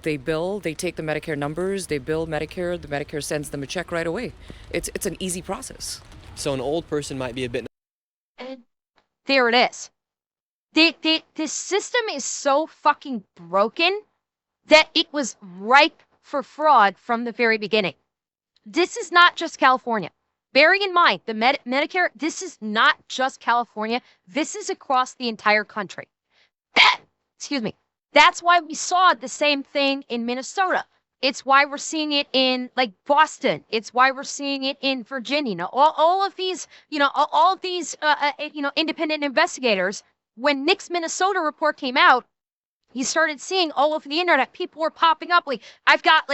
They bill, they take the Medicare numbers, they bill Medicare, the Medicare sends them a check right away. It's an easy process. So an old person might be a bit... And there it is. The system is so fucking broken that it was ripe for fraud from the very beginning. This is not just California. Bearing in mind, the Medicare, this is not just California. This is across the entire country. Excuse me. That's why we saw the same thing in Minnesota. It's why we're seeing it in Boston. It's why we're seeing it in Virginia. All of these, independent investigators. When Nick's Minnesota report came out, you started seeing all over the internet, people were popping up. I've got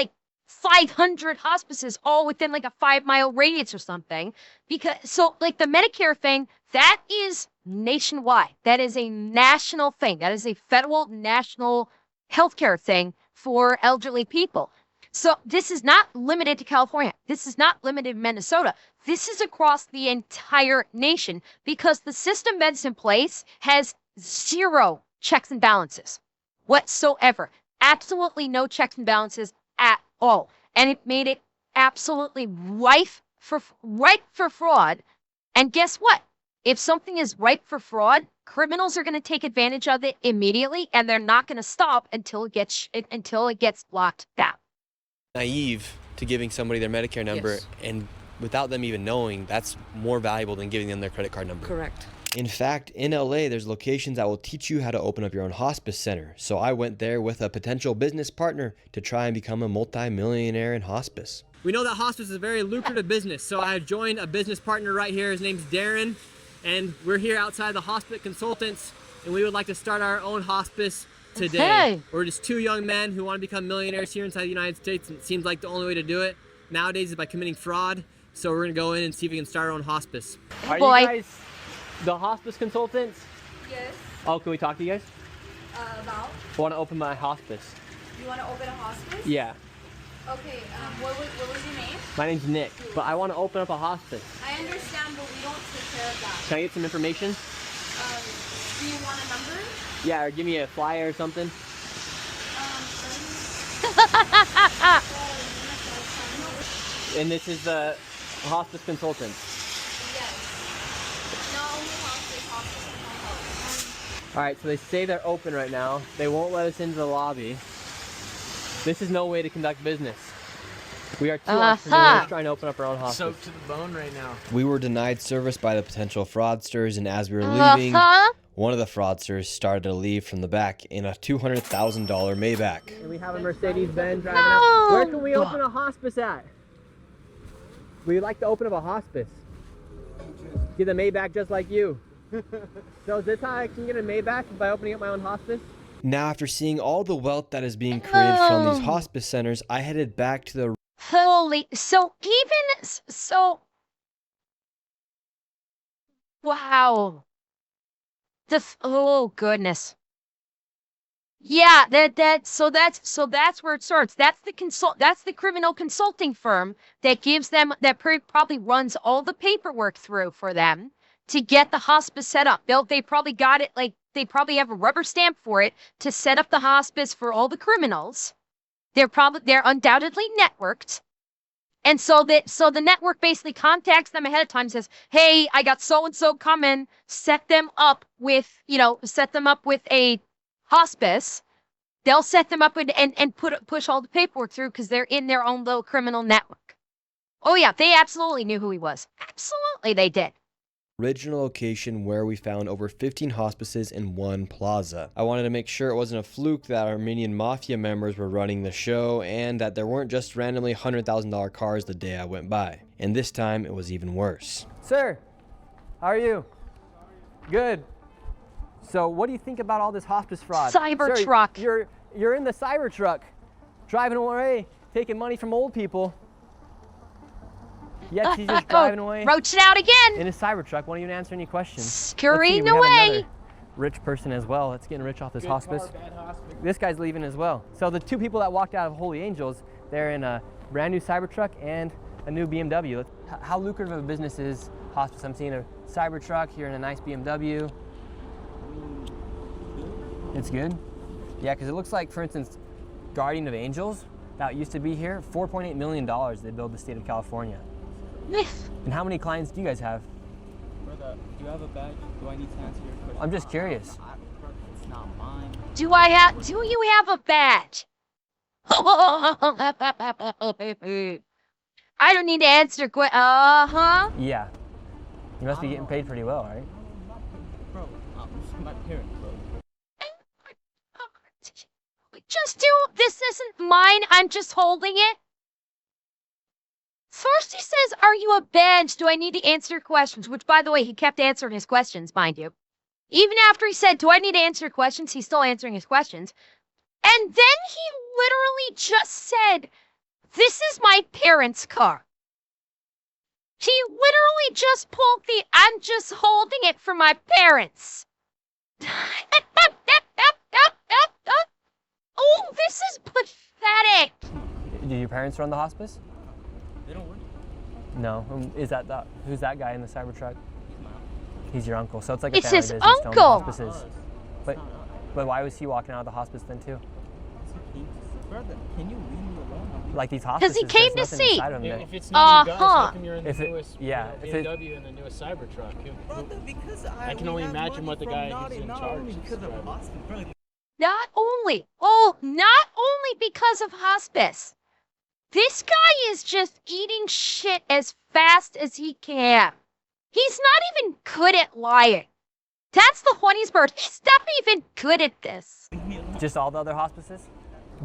500 hospices all within a 5-mile radius or something. The Medicare thing, that is nationwide. That is a national thing. That is a federal national healthcare thing for elderly people. So this is not limited to California. This is not limited to Minnesota. This is across the entire nation because the system that's in place has zero checks and balances whatsoever. Absolutely no checks and balances at all. And it made it absolutely rife for fraud. And guess what? If something is ripe for fraud, criminals are going to take advantage of it immediately, and they're not going to stop until it gets locked down. Naive to giving somebody their Medicare number, Yes. and without them even knowing, that's more valuable than giving them their credit card number. Correct. In fact, in LA, there's locations that will teach you how to open up your own hospice center. So I went there with a potential business partner to try and become a multi-millionaire in hospice. We know that hospice is a very lucrative business, so I have joined a business partner right here. His name's Darren, and we're here outside the Hospice Consultants, and we would like to start our own hospice today. Okay. We're just two young men who want to become millionaires here inside the United States, and it seems like the only way to do it nowadays is by committing fraud. So we're gonna go in and see if we can start our own hospice. Are Boy. you guys the hospice consultants? Yes. Oh, can we talk to you guys? About? I want to open my hospice. You want to open a hospice? Yeah. Okay. What was your name? My name's Nick, but I want to open up a hospice. I understand, but we don't take care of that. Can I get some information? Do you want a number? Yeah, or give me a flyer or something. And this is the hospice consultant. Yes. No, only hospice and home health. All right, so they say they're open right now. They won't let us into the lobby. This is no way to conduct business. We are two entrepreneurs trying to open up our own hospice. Soaked to the bone right now. We were denied service by the potential fraudsters, and as we were leaving, one of the fraudsters started to leave from the back in a $200,000 Maybach. And we have a Mercedes-Benz driving up. Where can we open a hospice at? We'd like to open up a hospice. Get a Maybach just like you. So is this how I can get a Maybach by opening up my own hospice? Now, after seeing all the wealth that is being created from these hospice centers, I headed back to the wow. Oh goodness. Yeah, so that's where it starts. That's the criminal consulting firm that gives them, that probably runs all the paperwork through for them to get the hospice set up. They probably got it, like they probably have a rubber stamp for it to set up the hospice for all the criminals. They're undoubtedly networked. And so the network basically contacts them ahead of time and says, hey, I got so-and-so coming, set them up with a hospice. They'll set them up and push all the paperwork through because they're in their own little criminal network. Oh yeah, they absolutely knew who he was. Absolutely they did. Original location where we found over 15 hospices in one plaza. I wanted to make sure it wasn't a fluke that Armenian mafia members were running the show and that there weren't just randomly $100,000 cars the day I went by. And this time it was even worse. Sir, how are you? Good. So what do you think about all this hospice fraud? Cybertruck. Sir, you're in the Cybertruck, driving away, taking money from old people. Yet he's just driving away. Roached out again. In his Cybertruck, won't even answer any questions. Scurrying away. Rich person as well that's getting rich off this hospice. This guy's leaving as well. So the two people that walked out of Holy Angels, they're in a brand new Cybertruck and a new BMW. How lucrative of a business is hospice? I'm seeing a Cybertruck here in a nice BMW. It's good? Yeah, because it looks like, for instance, Guardian of Angels, that used to be here, $4.8 million they billed the state of California. And how many clients do you guys have? Brother, do you have a badge? Do I need to answer your question? I'm just curious. It's not mine. Do you have a badge? I don't need to answer Yeah. You must be getting paid pretty well, right? Bro, this is my parents, bro. Just this isn't mine, I'm just holding it. First he says, are you a badge? Do I need to answer questions? Which, by the way, he kept answering his questions, mind you. Even after he said, do I need to answer questions? He's still answering his questions. And then he literally just said, this is my parents' car. He literally just pulled the, I'm just holding it for my parents. Oh, this is pathetic. Do your parents run the hospice? They don't work. No. Is that who's that guy in the Cybertruck? He's your uncle. So it's like a It's family his business to own uncle. hospices. But why was he walking out of the hospice then too? Brother, can you leave me alone? Like these hospices. Because he came to there's nothing see. inside of them that- If it's not you guys, how come you're in the If it- newest yeah, if it- BMW and the newest Cybertruck? Brother, because I can only imagine what the guy who's in charge is because of driving. hospice, brother. Not only because of hospice. This guy is just eating shit as fast as he can. He's not even good at lying. That's the funniest part. He's not even good at this. Just all the other hospices?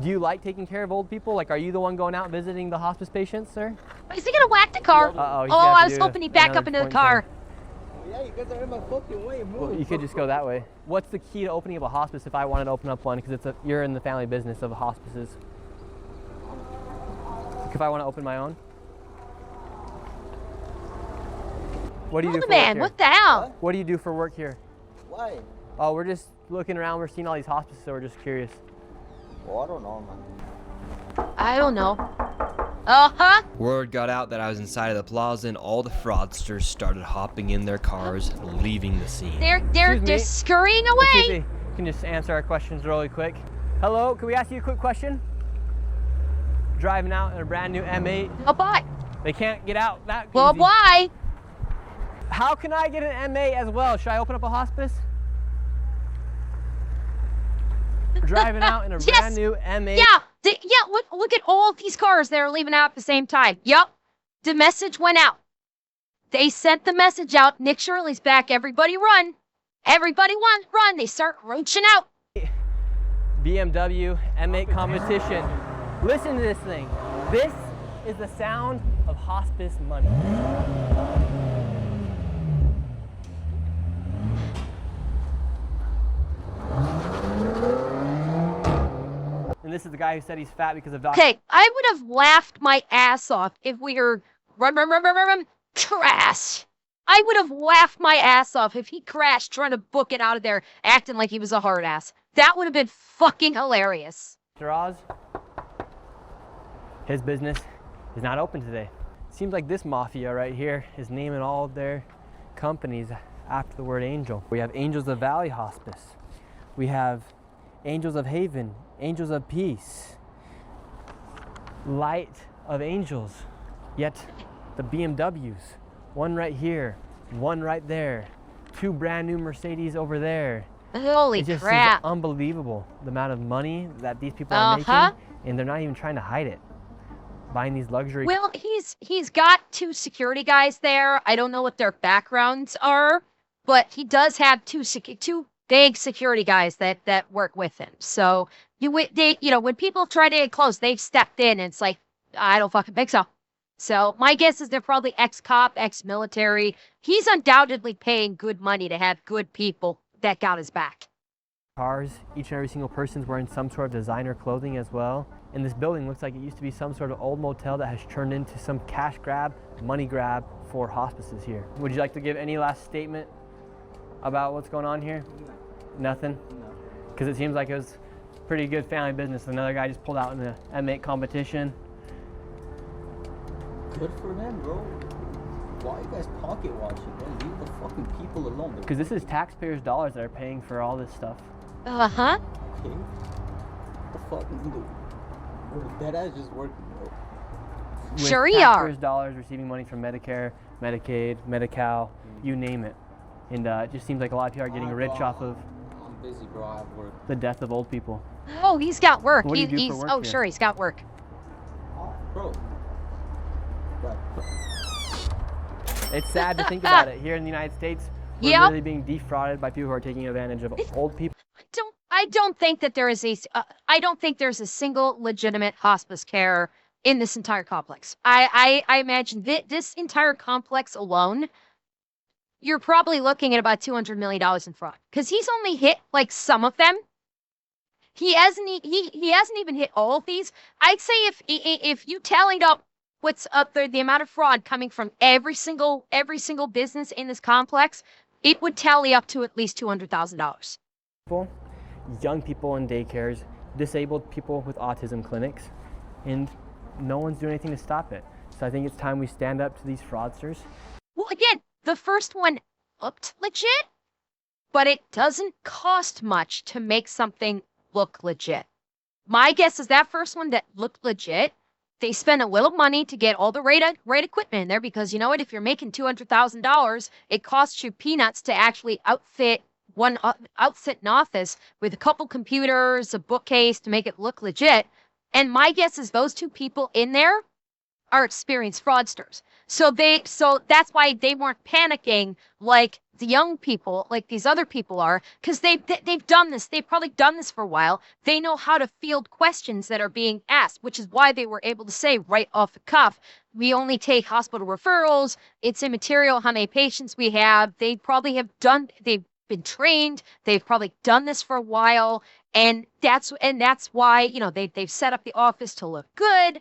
Do you like taking care of old people? Like, are you the one going out visiting the hospice patients, sir? Is he gonna whack the car? Uh-oh, he's Oh, gonna have I to was do hoping he'd back another up into the point car. Yeah, you guys are in my fucking way, move. Well, you could just go that way. What's the key to opening up a hospice if I wanted to open up one? Because you're in the family business of hospices. If I want to open my own? What do you do for work Man, here? what the hell? What do you do for work here? Why? Oh, we're just looking around. We're seeing all these hospices, so we're just curious. Well, I don't know, man. I don't know. Uh-huh. Word got out that I was inside of the plaza and all the fraudsters started hopping in their cars and leaving the scene. They're scurrying away. Excuse me. You can just answer our questions really quick. Hello, can we ask you a quick question? Driving out in a brand new M8. Oh, boy. They can't get out that Well, easy. why? How can I get an M8 as well? Should I open up a hospice? Driving out in a brand new M8. Yeah, look at all of these cars that are leaving out at the same time. Yup. The message went out. They sent the message out. Nick Shirley's back. Everybody run. Everybody run. They start roaching out. BMW M8 competition. Listen to this thing. This is the sound of hospice money. And this is the guy who said he's fat because of doctor. Okay, I would have laughed my ass off if we were crash. I would have laughed my ass off if he crashed trying to book it out of there, acting like he was a hard ass. That would have been fucking hilarious. Mr. Oz, his business is not open today. Seems like this mafia right here is naming all of their companies after the word angel. We have Angels of Valley Hospice. We have Angels of Haven, Angels of Peace, Light of Angels. Yet the BMWs, one right here, one right there, two brand new Mercedes over there. Holy It just crap. is unbelievable the amount of money that these people are making, and they're not even trying to hide it. Buying these luxury. Well, he's got two security guys there. I don't know what their backgrounds are, but he does have two big security guys that work with him. So when people try to get close, they've stepped in, and it's like, I don't fucking think so. So my guess is they're probably ex-cop, ex-military. He's undoubtedly paying good money to have good people that got his back. Cars, each and every single person's wearing some sort of designer clothing as well. And this building looks like it used to be some sort of old motel that has turned into some cash grab, money grab for hospices here. Would you like to give any last statement about what's going on here? Nothing? Because it seems like it was pretty good family business. Another guy just pulled out in the M8 competition. Good for them, bro. Why are you guys pocket watching, bro? Leave the fucking people alone. Because this is taxpayers' dollars that are paying for all this stuff. Uh-huh. Okay. What the fuck is doing? That ass just working, bro. With Sure you are. taxpayers' dollars receiving money from Medicare, Medicaid, Medi-Cal, you name it. And it just seems like a lot of people are getting rich off of I'm busy, bro. I have work. the death of old people. Oh, he's got work. What do you do for work oh, here? sure, he's got work. Oh, bro. Right. It's sad to think about it. Here in the United States, we're Yep. really being defrauded by people who are taking advantage of old people. I don't think that there is I don't think there's a single legitimate hospice care in this entire complex. I imagine this entire complex alone, you're probably looking at about $200 million in fraud, because he's only hit like some of them. He hasn't even hit all of these. I'd say if you tallied up what's up there, the amount of fraud coming from every single business in this complex, it would tally up to at least $200,000. Young people in daycares, disabled people with autism clinics, and no one's doing anything to stop it. So I think it's time we stand up to these fraudsters. Well, again, the first one looked legit, but it doesn't cost much to make something look legit. My guess is that first one that looked legit, they spent a little money to get all the right equipment in there, because you know what? If you're making $200,000, it costs you peanuts to actually outfit an office with a couple computers, a bookcase to make it look legit. And my guess is those two people in there are experienced fraudsters. So that's why they weren't panicking like the young people, like these other people are, because they've done this. They've probably done this for a while. They know how to field questions that are being asked, which is why they were able to say right off the cuff, we only take hospital referrals. It's immaterial how many patients we have. They've been trained. They've probably done this for a while. And that's why, you know, they've set up the office to look good.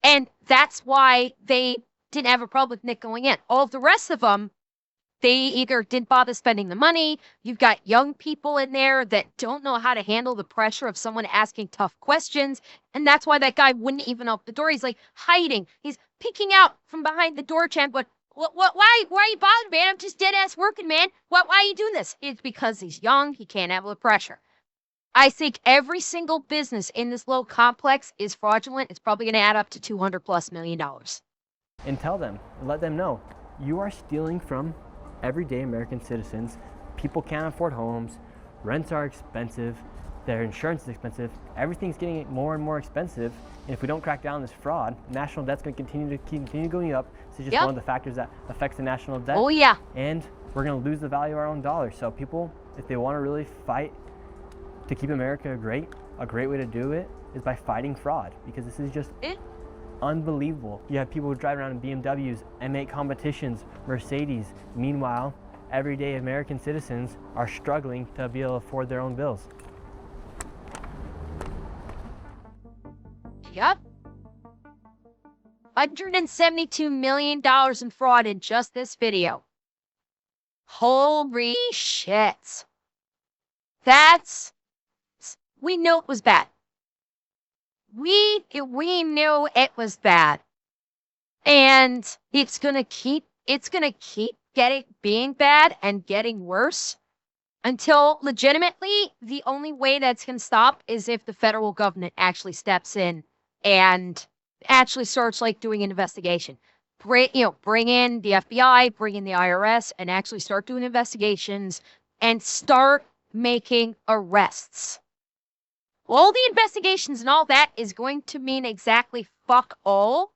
And that's why they didn't have a problem with Nick going in. All of the rest of them, they either didn't bother spending the money. You've got young people in there that don't know how to handle the pressure of someone asking tough questions. And that's why that guy wouldn't even open the door. He's like hiding. He's peeking out from behind the door champ, but why are you bothered, man? I'm just dead ass working, man. Why are you doing this? It's because he's young. He can't handle the pressure. I think every single business in this little complex is fraudulent. It's probably going to add up to $200+ million. And tell them, let them know, you are stealing from everyday American citizens. People can't afford homes, rents are expensive, their insurance is expensive, everything's getting more and more expensive. And if we don't crack down on this fraud, national debt's going to continue going up. This is just one of the factors that affects the national debt. Oh yeah. And we're going to lose the value of our own dollar. So people, if they want to really fight to keep America great, a great way to do it is by fighting fraud, because this is just unbelievable. You have people who drive around in BMWs, M8 competitions, Mercedes. Meanwhile, everyday American citizens are struggling to be able to afford their own bills. Yep. $172 million in fraud in just this video. Holy shit. We knew it was bad. We knew it was bad. And it's gonna keep being bad and getting worse until legitimately the only way that's gonna stop is if the federal government actually steps in and actually starts like doing an investigation. Bring in the FBI, bring in the IRS, and actually start doing investigations and start making arrests. All the investigations and all that is going to mean exactly fuck all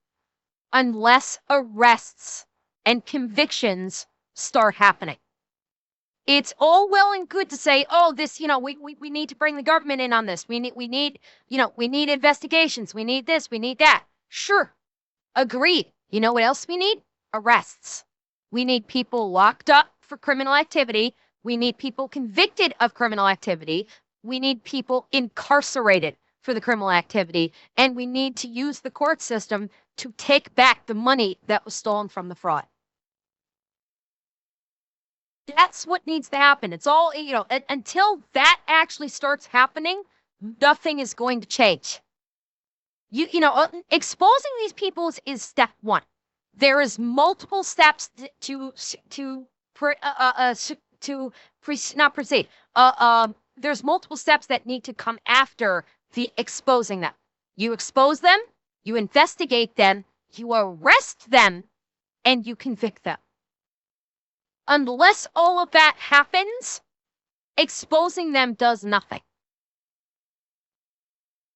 unless arrests and convictions start happening. It's all well and good to say, oh, this, we need to bring the government in on this. We need investigations. We need this. We need that. Sure. Agreed. You know what else we need? Arrests. We need people locked up for criminal activity. We need people convicted of criminal activity. We need people incarcerated for the criminal activity. And we need to use the court system to take back the money that was stolen from the fraud. That's what needs to happen. It's all, until that actually starts happening, nothing is going to change. Exposing these people is step one. There is multiple steps there's multiple steps that need to come after the exposing them. You expose them, you investigate them, you arrest them, and you convict them. Unless all of that happens, exposing them does nothing.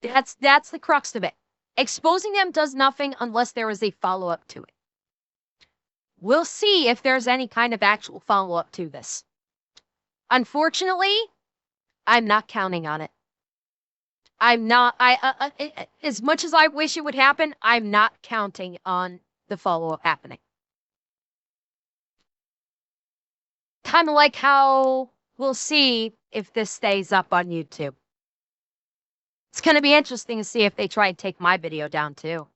That's the crux of it. Exposing them does nothing unless there is a follow-up to it. We'll see if there's any kind of actual follow-up to this. Unfortunately, I'm not counting on it. I'm not, as much as I wish it would happen, I'm not counting on the follow-up happening. Kind of like how we'll see if this stays up on YouTube. It's going to be interesting to see if they try and take my video down too.